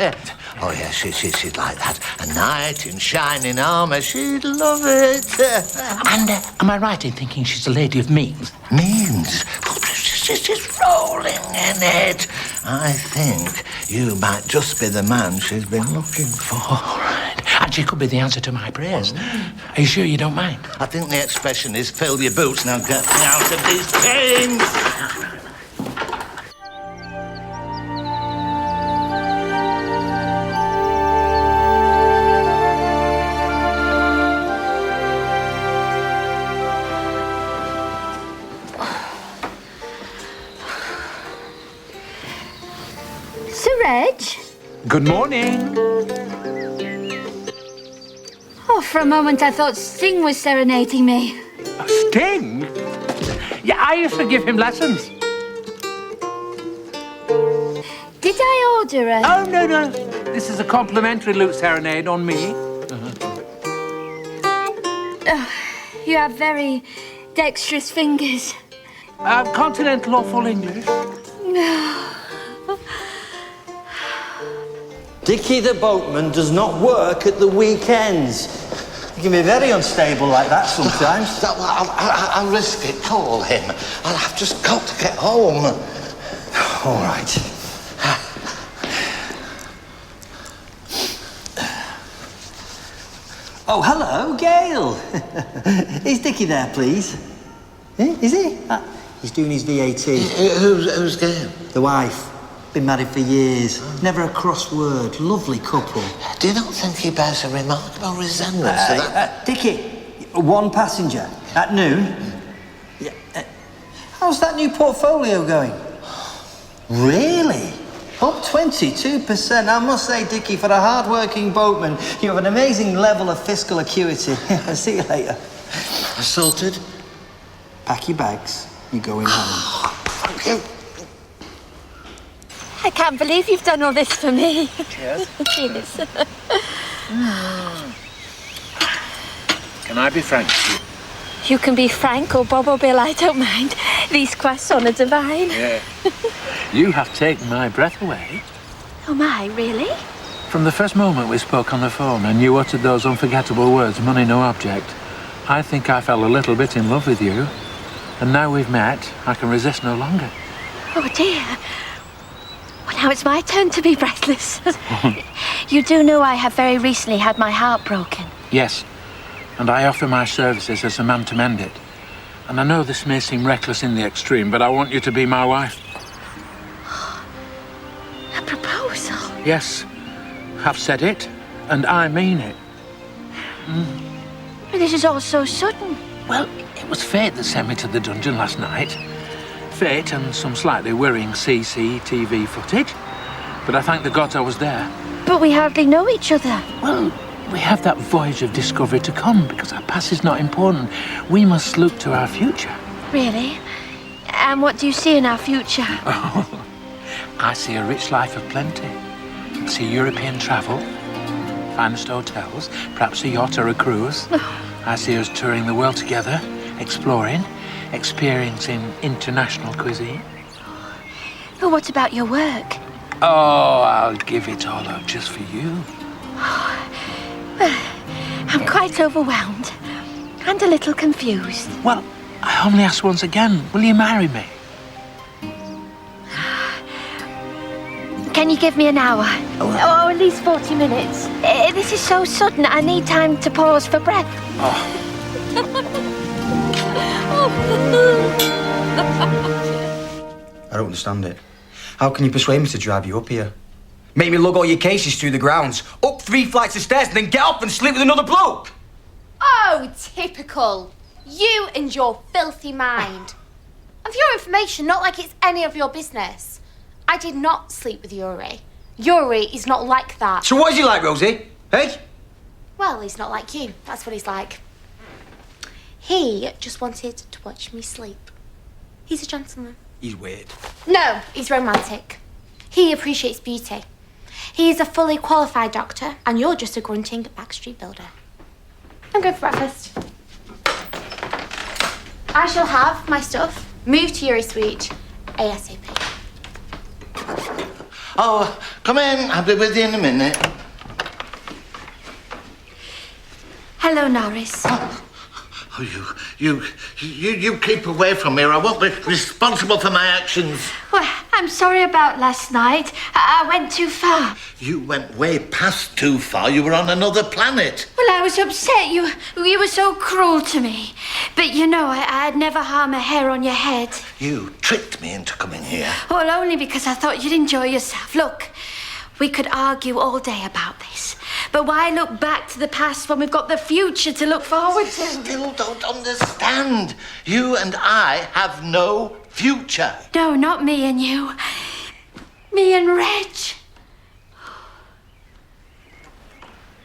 Oh, yeah, she'd like that. A knight in shining armour. She'd love it. And am I right in thinking she's a lady of means? Means? Oh, she's rolling in it. I think you might just be the man she's been looking for. All right. And she could be the answer to my prayers. Are you sure you don't mind? I think the expression is fill your boots. Now get me out of these pains. Sir Reg? Good morning. Oh, for a moment I thought Sting was serenading me. Sting? Yeah, I used to give him lessons. Did I order a... Oh, no. This is a complimentary lute serenade on me. Oh, you have very dexterous fingers. Continental or full English? Dickie the boatman does not work at the weekends. He can be very unstable like that sometimes. I'll risk it. Call him. I've just got to get home. All right. Oh, hello, Gail. Is Dickie there, please? Is he? He's doing his VAT. Who's Gail? The wife. Been married for years. Never a cross word. Lovely couple. Do you not think he bears a remarkable resemblance to that? Dickie, one passenger at noon. Yeah. How's that new portfolio going? Really? Up 22%. I must say, Dickie, for a hard-working boatman, you have an amazing level of fiscal acuity. See you later. Sorted? Pack your bags. You're going home. Thank you. I can't believe you've done all this for me. Cheers. Cheers. Can I be frank with you? You can be Frank or Bob or Bill, I don't mind. These croissants are divine. Yeah. You have taken my breath away. Oh my, really? From the first moment we spoke on the phone and you uttered those unforgettable words, money no object, I think I fell a little bit in love with you. And now we've met, I can resist no longer. Oh dear. Well, now it's my turn to be breathless. You do know I have very recently had my heart broken. Yes, and I offer my services as a man to mend it. And I know this may seem reckless in the extreme, but I want you to be my wife. A proposal? Yes, I've said it, and I mean it. But this is all so sudden. Well, it was fate that sent me to the dungeon last night. Fate and some slightly worrying CCTV footage. But I thank the gods I was there. But we hardly know each other. Well, we have that voyage of discovery to come, because our past is not important. We must look to our future. Really? And what do you see in our future? Oh, I see a rich life of plenty. I see European travel, finest hotels, perhaps a yacht or a cruise. I see us touring the world together, exploring, experiencing international cuisine. But what about your work? Oh, I'll give it all up just for you. Well, I'm quite overwhelmed. and a little confused. Well, I only ask once again. Will you marry me? Can you give me an hour? Or at least 40 minutes? This is so sudden, I need time to pause for breath. I don't understand it. How can you persuade me to drive you up here? Make me lug all your cases through the grounds, up 3 flights of stairs, and then get off and sleep with another bloke? Oh, typical. You and your filthy mind. And for your information, not like it's any of your business. I did not sleep with Yuri. Yuri is not like that. So what is he like, Rosie? Hey? Well, he's not like you. That's what he's like. He just wanted to watch me sleep. He's a gentleman. He's weird. No, he's romantic. He appreciates beauty. He is a fully qualified doctor, and you're just a grunting backstreet builder. I'm going for breakfast. I shall have my stuff moved to Yuri's suite ASAP. Oh, come in. I'll be with you in a minute. Hello, Norris. Oh, you keep away from me or I won't be responsible for my actions. Well, I'm sorry about last night. I went too far. You went way past too far. You were on another planet. Well, I was upset. You were so cruel to me. But you know, I'd never harm a hair on your head. You tricked me into coming here. Well, only because I thought you'd enjoy yourself. Look, we could argue all day about this. But why look back to the past when we've got the future to look forward to? Still don't understand. You and I have no future. No, not me and you. Me and Reg.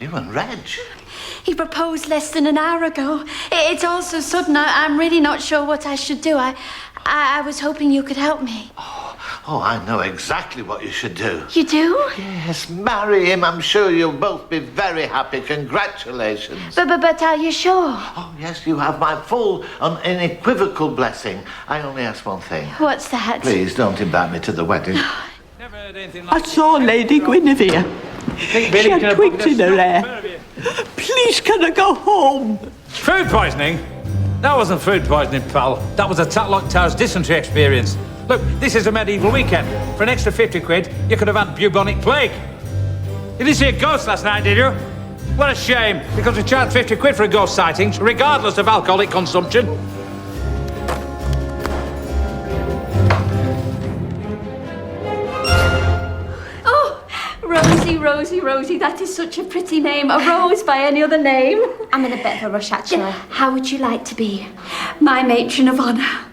You and Reg? He proposed less than an hour ago. It's all so sudden. I'm really not sure what I should do. I was hoping you could help me. Oh, I know exactly what you should do. You do? Yes, marry him. I'm sure you'll both be very happy. Congratulations. But are you sure? Oh, yes, you have my full, unequivocal blessing. I only ask one thing. What's that? Please don't invite me to the wedding. I saw Lady Guinevere. She had twigs in her hair. Please, can I go home? Food poisoning? That wasn't food poisoning, pal. That was a Tatlock Towers dysentery experience. Look, this is a medieval weekend. For an extra 50 quid, you could have had bubonic plague. You didn't see a ghost last night, did you? What a shame, because we charge 50 quid for a ghost sightings, regardless of alcoholic consumption. Rosie, that is such a pretty name. A rose by any other name. I'm in a bit of a rush, actually. How would you like to be my matron of honour?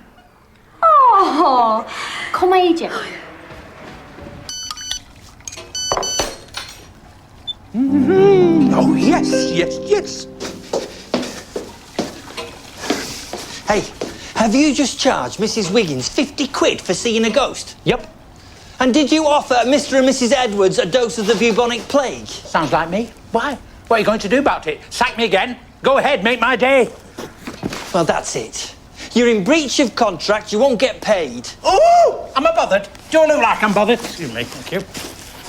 Oh, call my agent. Oh, yes. Hey, have you just charged Mrs. Wiggins 50 quid for seeing a ghost? Yep. And did you offer Mr. and Mrs. Edwards a dose of the bubonic plague? Sounds like me. Why? What are you going to do about it? Sack me again? Go ahead, make my day. Well, that's it. You're in breach of contract, you won't get paid. Oh, am I bothered? Do I look like I'm bothered? Excuse me, thank you.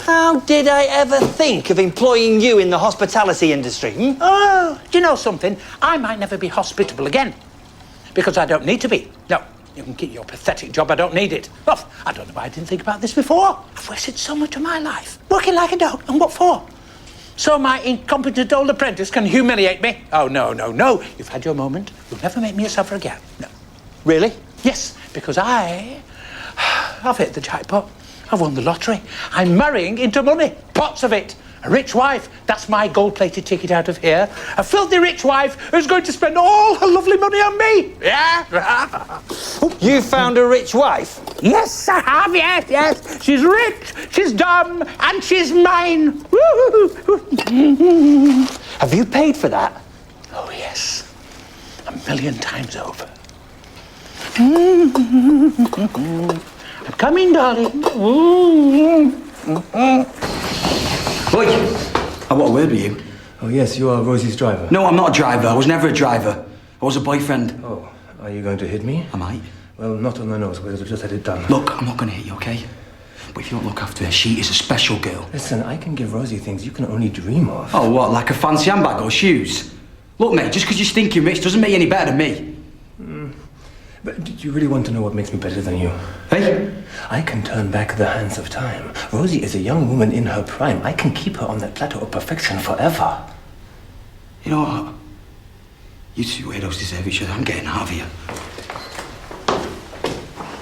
How did I ever think of employing you in the hospitality industry? Oh, do you know something? I might never be hospitable again. Because I don't need to be. No, you can keep your pathetic job, I don't need it. Well, I don't know why I didn't think about this before. I've wasted so much of my life, working like a dog, and what for? So my incompetent old apprentice can humiliate me? Oh, no. You've had your moment. You'll never make me suffer again. No. Really? Yes, because I've hit the jackpot. I've won the lottery. I'm marrying into money. Pots of it. A rich wife. That's my gold-plated ticket out of here. A filthy rich wife who's going to spend all her lovely money on me. Yeah? You found a rich wife? Yes, I have. Yes. She's rich, she's dumb, and she's mine. Have you paid for that? Oh, yes. 1,000,000 times over. I'm coming, darling. Oi! I want a word with you. Oh, yes, you are Rosie's driver. No, I'm not a driver. I was never a driver. I was a boyfriend. Oh, are you going to hit me? I might. Well, not on the nose. We'll just had it done. Look, I'm not going to hit you, okay? But if you don't look after her, she is a special girl. Listen, I can give Rosie things you can only dream of. Oh, what, like a fancy handbag or shoes? Look, mate, just because you're stinking rich doesn't make you any better than me. But do you really want to know what makes me better than you? Hey? I can turn back the hands of time. Rosie is a young woman in her prime. I can keep her on that plateau of perfection forever. You know what? You two weirdos deserve each other. I'm getting out of here.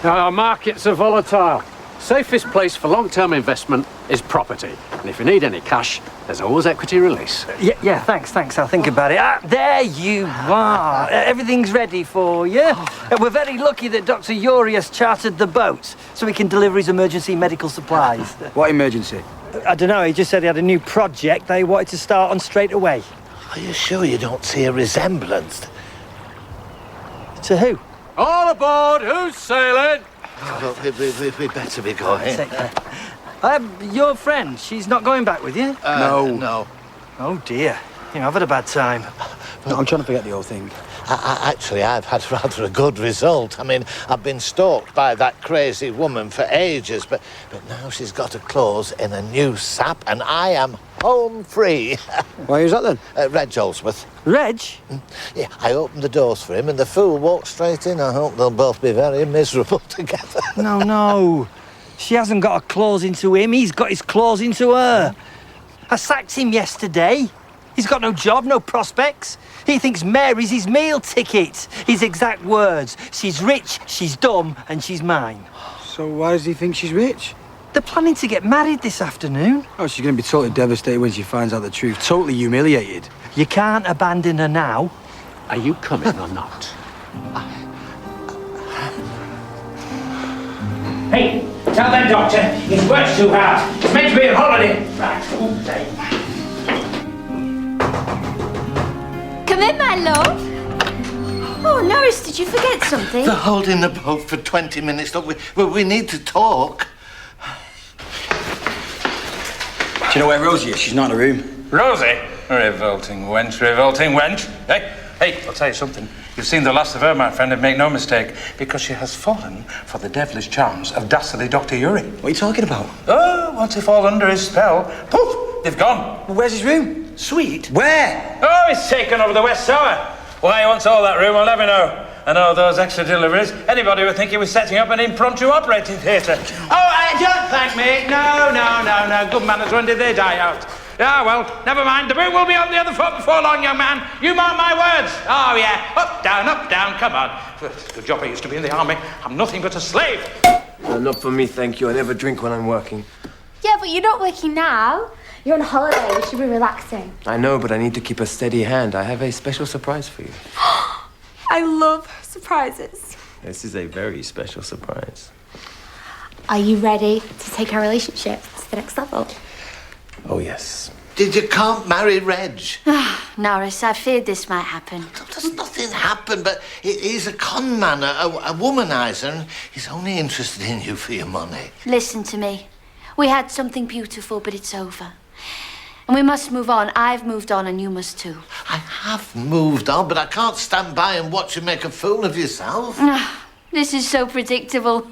Our markets are volatile. Safest place for long-term investment is property. And if you need any cash, there's always equity release. Yeah, thanks. I'll think about it. There you are. Everything's ready for you. We're very lucky that Dr. Yuri has chartered the boat so he can deliver his emergency medical supplies. What emergency? I don't know, he just said he had a new project they wanted to start on straight away. Are you sure you don't see a resemblance? To who? All aboard! Who's sailing? Oh, we'd better be going. Your friend, she's not going back with you? No. Oh, dear. I've had a bad time. No, I'm trying to forget the whole thing. Actually, I've had rather a good result. I mean, I've been stalked by that crazy woman for ages, but now she's got a clause in a new sap, and I am home free. Why is that then? Reg Holdsworth. Reg? Yeah, I opened the doors for him, and the fool walked straight in. I hope they'll both be very miserable together. No. She hasn't got a clause into him. He's got his clause into her. I sacked him yesterday. He's got no job, no prospects. He thinks Mary's his meal ticket. His exact words. She's rich, she's dumb, and she's mine. So why does he think she's rich? They're planning to get married this afternoon. Oh, she's going to be totally devastated when she finds out the truth. Totally humiliated. You can't abandon her now. Are you coming or not? Hey, tell that doctor he's worked too hard. It's meant to be a holiday. Right, okay. Come in, my love. Oh, Norris, did you forget something? They're holding the boat for 20 minutes. Look, we need to talk. Do you know where Rosie is? She's not in her room. Rosie? Revolting wench. Hey, I'll tell you something. You've seen the last of her, my friend, and make no mistake, because she has fallen for the devilish charms of dastardly Dr. Yuri. What are you talking about? Oh, once they fall under his spell, poof, they've gone. Well, where's his room? Sweet. Where? Oh, he's taken over the West Tower. Why he wants all that room, I'll never know. And all those extra deliveries, anybody would think he was setting up an impromptu operating theatre. Oh, don't thank me. No. Good manners, when did they die out? Ah, well, never mind. The boot will be on the other foot before long, young man. You mark my words. Oh, yeah. Up, down, come on. Good job I used to be in the army. I'm nothing but a slave. Not for me, thank you. I never drink when I'm working. Yeah, but you're not working now. You're on holiday. You should be relaxing. I know, but I need to keep a steady hand. I have a special surprise for you. I love surprises. This is a very special surprise. Are you ready to take our relationship to the next level? Oh, yes. You can't marry Reg. Norris, I feared this might happen. There's nothing happened, but he's a con man, a womanizer, and he's only interested in you for your money. Listen to me. We had something beautiful, but it's over. And we must move on. I've moved on, and you must too. I have moved on, but I can't stand by and watch you make a fool of yourself. This is so predictable.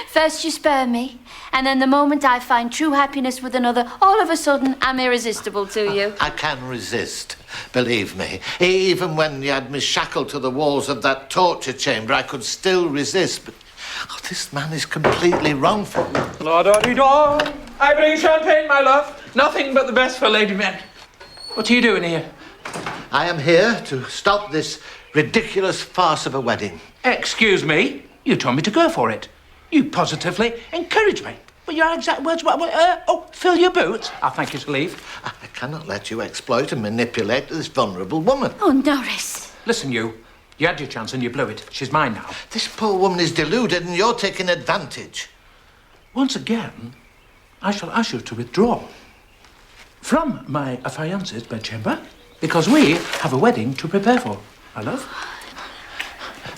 First you spurn me, and then the moment I find true happiness with another, all of a sudden I'm irresistible to you. I can resist, believe me. Even when you had me shackled to the walls of that torture chamber, I could still resist, but this man is completely wrong for me. La-da-dee-da. I bring champagne, my love. Nothing but the best for lady men. What are you doing here? I am here to stop this ridiculous farce of a wedding. Excuse me? You told me to go for it. You positively encouraged me. But your exact words were, fill your boots. I'll thank you to leave. I cannot let you exploit and manipulate this vulnerable woman. Oh, Norris. Listen, you had your chance and you blew it. She's mine now. This poor woman is deluded and you're taking advantage. Once again, I shall ask you to withdraw from my affiance's bedchamber because we have a wedding to prepare for, my love.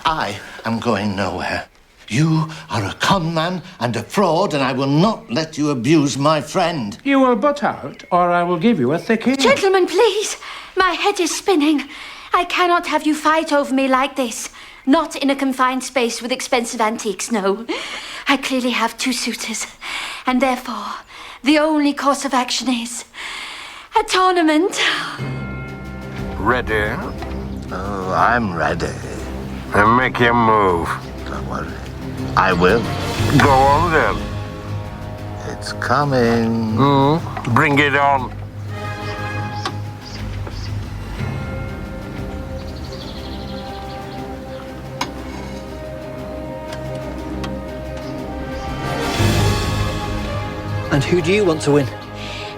I am going nowhere. You are a con man and a fraud, and I will not let you abuse my friend. You will butt out, or I will give you a thick ear. Gentlemen, please. My head is spinning. I cannot have you fight over me like this. Not in a confined space with expensive antiques, no. I clearly have two suitors, and therefore, the only course of action is a tournament. Ready? Oh, I'm ready. Then make your move. Don't worry. I will. Go on then. It's coming. Bring it on. And who do you want to win?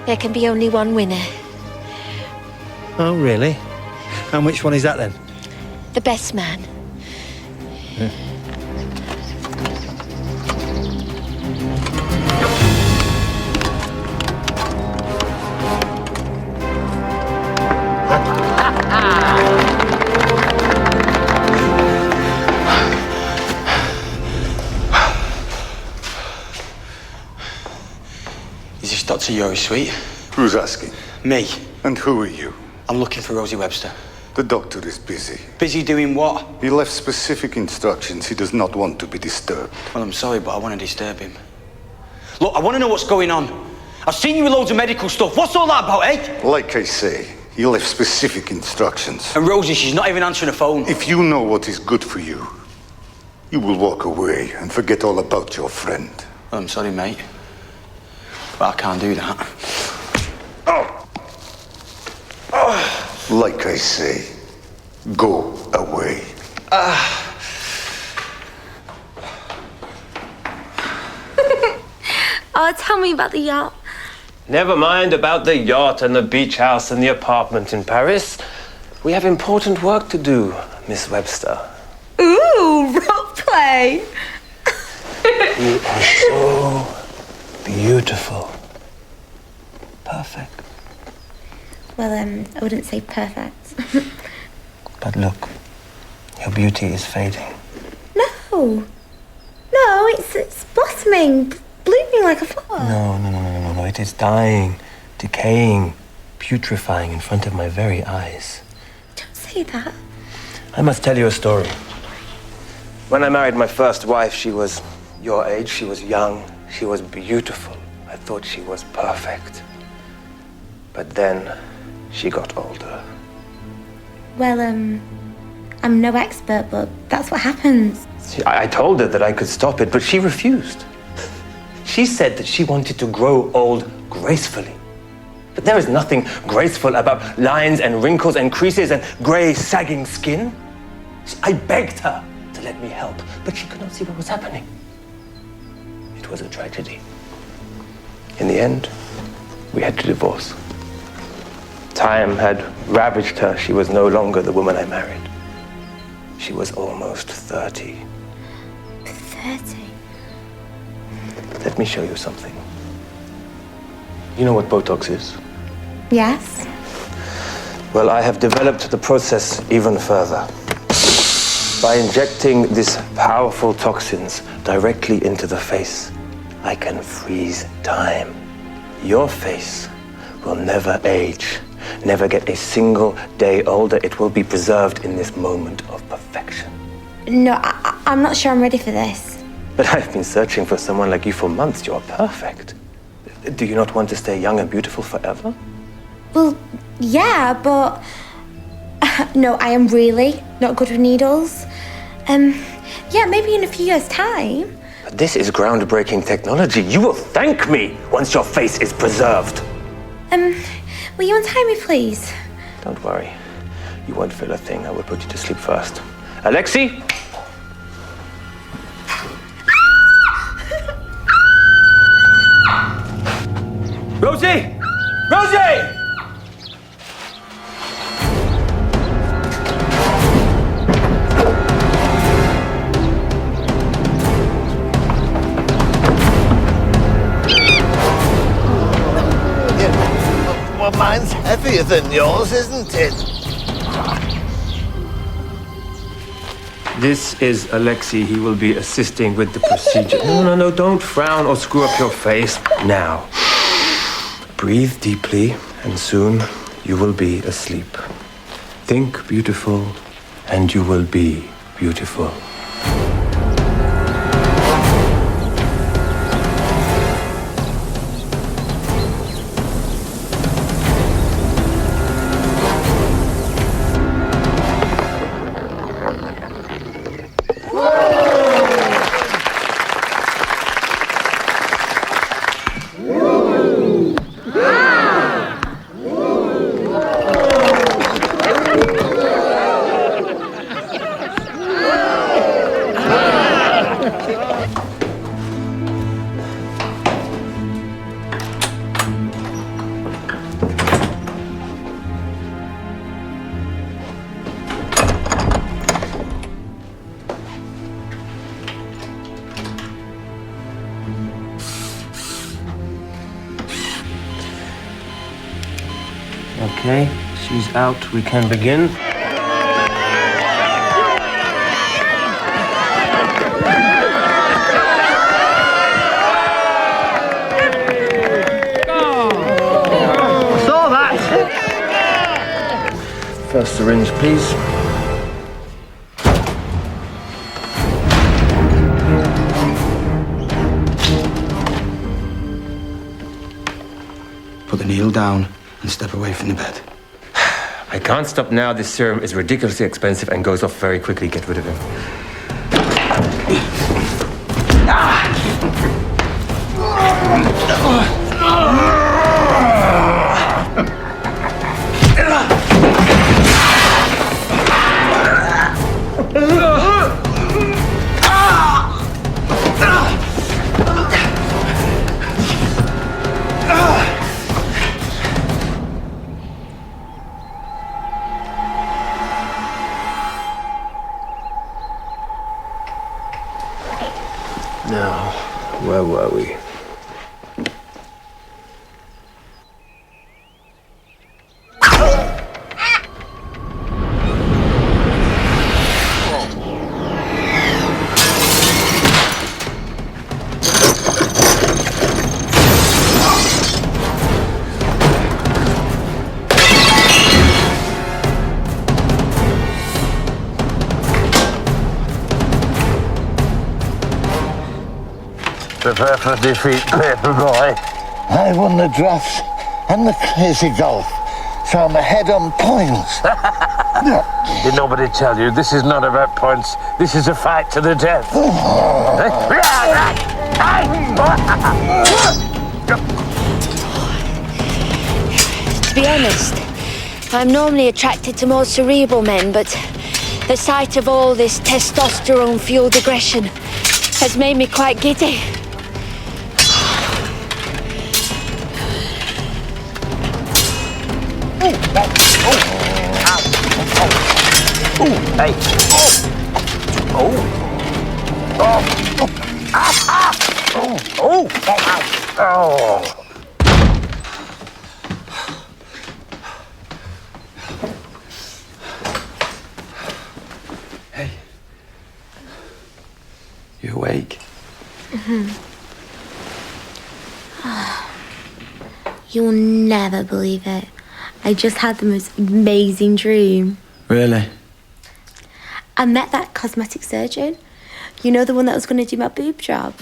There can be only one winner. Oh, really? And which one is that then? The best man. Is this Dr. Yori's suite? Who's asking? Me. And who are you? I'm looking for Rosie Webster. The doctor is busy. Busy doing what? He left specific instructions. He does not want to be disturbed. Well, I'm sorry, but I want to disturb him. Look, I want to know what's going on. I've seen you with loads of medical stuff. What's all that about, eh? Like I say, he left specific instructions. And Rosie, she's not even answering the phone. If you know what is good for you, you will walk away and forget all about your friend. Well, I'm sorry, mate. But I can't do that. Like I say, go away. Oh, tell me about the yacht. Never mind about the yacht and the beach house and the apartment in Paris. We have important work to do, Miss Webster. Ooh, role play. You are so beautiful. Perfect. Well, I wouldn't say perfect. But look, your beauty is fading. No, it's blossoming, blooming like a flower. No. It is dying, decaying, putrefying in front of my very eyes. Don't say that. I must tell you a story. When I married my first wife, she was your age. She was young. She was beautiful. I thought she was perfect. But then she got older. Well, I'm no expert, but that's what happens. I told her that I could stop it, but she refused. She said that she wanted to grow old gracefully. But there is nothing graceful about lines and wrinkles and creases and grey, sagging skin. I begged her to let me help, but she could not see what was happening. It was a tragedy. In the end, we had to divorce. Time had ravaged her. She was no longer the woman I married. She was almost 30. 30? Let me show you something. You know what Botox is? Yes. Well, I have developed the process even further. By injecting these powerful toxins directly into the face, I can freeze time. Your face will never age, never get a single day older. It will be preserved in this moment of perfection. No, I'm not sure I'm ready for this. But I've been searching for someone like you for months. You're perfect. Do you not want to stay young and beautiful forever? Well, yeah, but... No, I am really not good with needles. Yeah, maybe in a few years' time. But this is groundbreaking technology. You will thank me once your face is preserved. Will you untie me, please? Don't worry. You won't feel a thing. I will put you to sleep first. Alexei? Rosie! Rosie! Well, mine's heavier than yours, isn't it? This is Alexei. He will be assisting with the procedure. No, don't frown or screw up your face. Now, breathe deeply, and soon you will be asleep. Think beautiful, and you will be beautiful. Okay, she's out. We can begin. Saw that. First syringe, please. Put the needle down and step away from the bed. I can't stop now. This serum is ridiculously expensive and goes off very quickly. Get rid of him. Now, where were we? Prepare for defeat, paper boy. I won the drafts and the crazy golf, so I'm ahead on points. Did nobody tell you this is not about points? This is a fight to the death. To be honest, I'm normally attracted to more cerebral men, but the sight of all this testosterone-fueled aggression has made me quite giddy. Hey. Hey. You awake? You'll never believe it. I just had the most amazing dream. Really? I met that cosmetic surgeon. You know, the one that was going to do my boob job.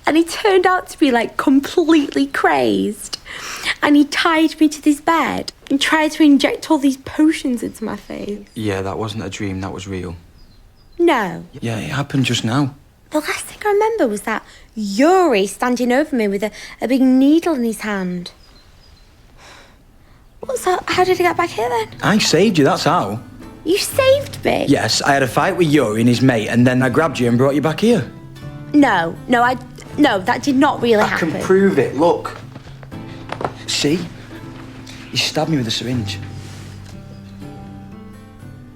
And he turned out to be like completely crazed. And he tied me to this bed and tried to inject all these potions into my face. Yeah, that wasn't a dream, that was real. No. Yeah, it happened just now. The last thing I remember was that Yuri standing over me with a big needle in his hand. So how did he get back here then? I saved you, that's how. You saved me? Yes, I had a fight with Yuri and his mate, and then I grabbed you and brought you back here. No, that did not really happen. I can prove it, look. See? You stabbed me with a syringe.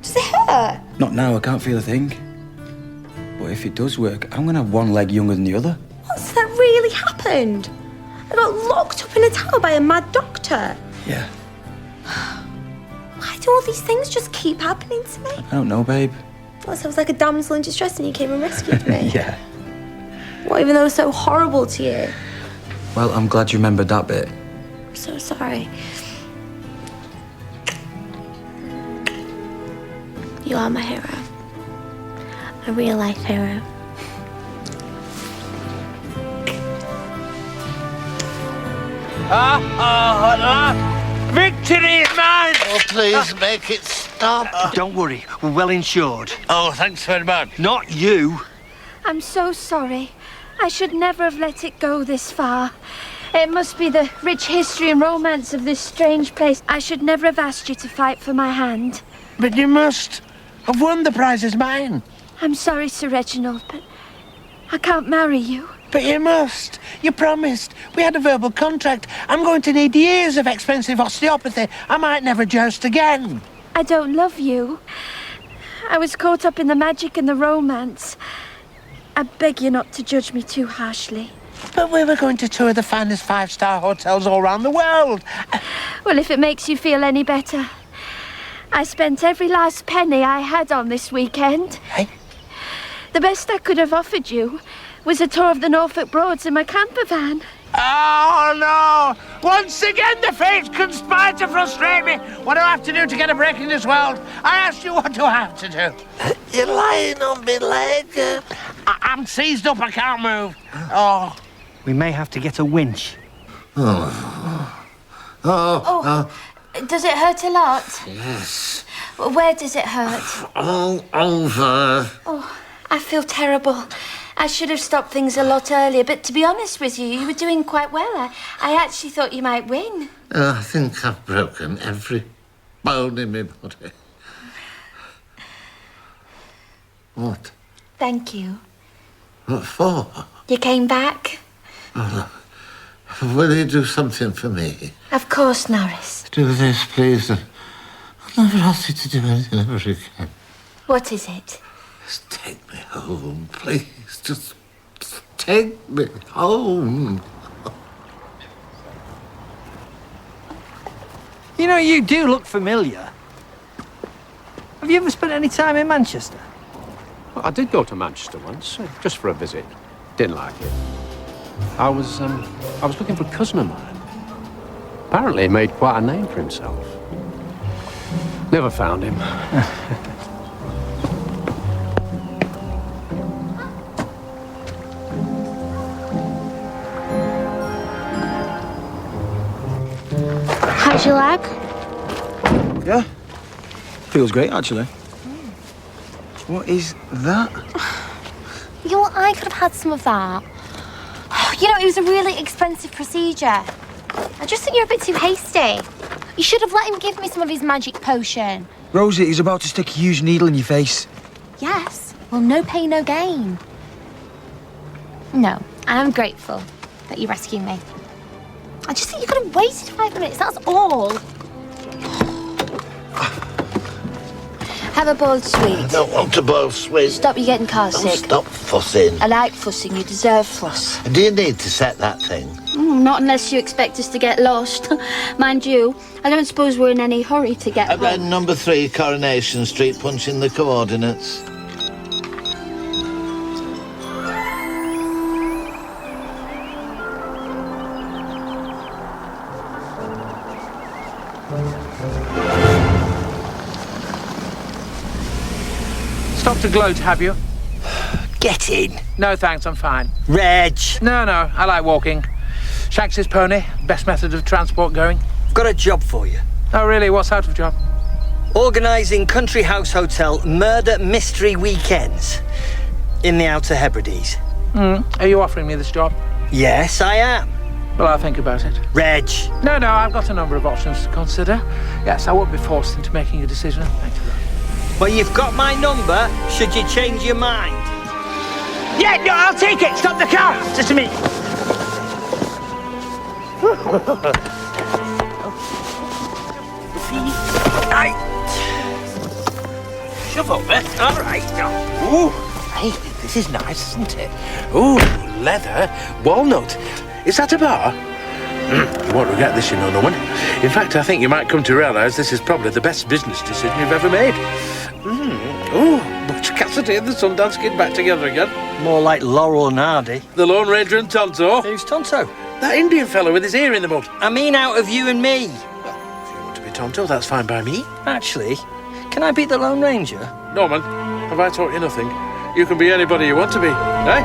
Does it hurt? Not now, I can't feel a thing. But if it does work, I'm gonna have one leg younger than the other. What, so that really happened? I got locked up in a tower by a mad doctor. Yeah. Why do all these things just keep happening to me? I don't know, babe. What, so I was like a damsel in distress and you came and rescued me? Yeah. What, even though it was so horrible to you? Well, I'm glad you remembered that bit. I'm so sorry. You are my hero. A real life hero. At last, victory is mine! Oh, please make it stop. Don't worry, we're well insured. Oh, thanks very much. Not you. I'm so sorry. I should never have let it go this far. It must be the rich history and romance of this strange place. I should never have asked you to fight for my hand. But you must. I've won, the prize is mine. I'm sorry, Sir Reginald, but I can't marry you. But you must. You promised. We had a verbal contract. I'm going to need years of expensive osteopathy. I might never joust again. I don't love you. I was caught up in the magic and the romance. I beg you not to judge me too harshly. But we were going to tour the finest five-star hotels all around the world. Well, if it makes you feel any better. I spent every last penny I had on this weekend. Hey? The best I could have offered you was a tour of the Norfolk Broads in my camper van. Oh, no! Once again, the fates conspire to frustrate me. What do I have to do to get a break in this world? I asked you, what do I have to do? You're lying on me leg. I'm seized up, I can't move. Oh. We may have to get a winch. Does it hurt a lot? Yes. Where does it hurt? All over. Oh, I feel terrible. I should have stopped things a lot earlier, but to be honest with you, you were doing quite well. I actually thought you might win. I think I've broken every bone in my body. What? Thank you. What for? You came back? Oh, will you do something for me? Of course, Norris. Do this, please. I'll never ask you to do anything ever again. What is it? Just take me home, please. Just take me home. You know, you do look familiar. Have you ever spent any time in Manchester? Well, I did go to Manchester once, just for a visit. Didn't like it. I was looking for a cousin of mine. Apparently he made quite a name for himself. Never found him. How's your leg? Yeah. Feels great, actually. What is that? You know what? I could have had some of that. You know, it was a really expensive procedure. I just think you're a bit too hasty. You should have let him give me some of his magic potion. Rosie, he's about to stick a huge needle in your face. Yes. Well, no pain, no gain. No, I'm grateful that you rescued me. I just think you could have waited 5 minutes, that's all. Have a boiled sweet. I don't want to boil sweet. Stop you getting car Don't sick. stop fussing. I like fussing. You deserve fuss. Do you need to set that thing? Not unless you expect us to get lost. Mind you, I don't suppose we're in any hurry to get home. Number 3, Coronation Street, punch in the coordinates. Stopped to gloat, have you? Get in. No, thanks, I'm fine. Reg. No, I like walking. Shanks' pony, best method of transport going. I've got a job for you. Oh, really? What sort of job? Organising Country House Hotel murder mystery weekends in the Outer Hebrides. Are you offering me this job? Yes, I am. Well, I'll think about it. Reg. No, I've got a number of options to consider. Yes, I won't be forced into making a decision. Thank you. Well, you've got my number, should you change your mind. Yeah, no, I'll take it. Stop the car. Just a minute. Shove over. All right. Ooh, hey, this is nice, isn't it? Ooh, leather, walnut. Is that a bar? You won't regret this, you know, Norman. In fact, I think you might come to realise this is probably the best business decision you've ever made. Ooh, Butch Cassidy and the Sundance Kid back together again. More like Laurel and Hardy. The Lone Ranger and Tonto. Who's Tonto? That Indian fellow with his ear in the mud. I mean out of you and me. Well, if you want to be Tonto, that's fine by me. Actually, can I be the Lone Ranger? Norman, have I taught you nothing? You can be anybody you want to be, eh?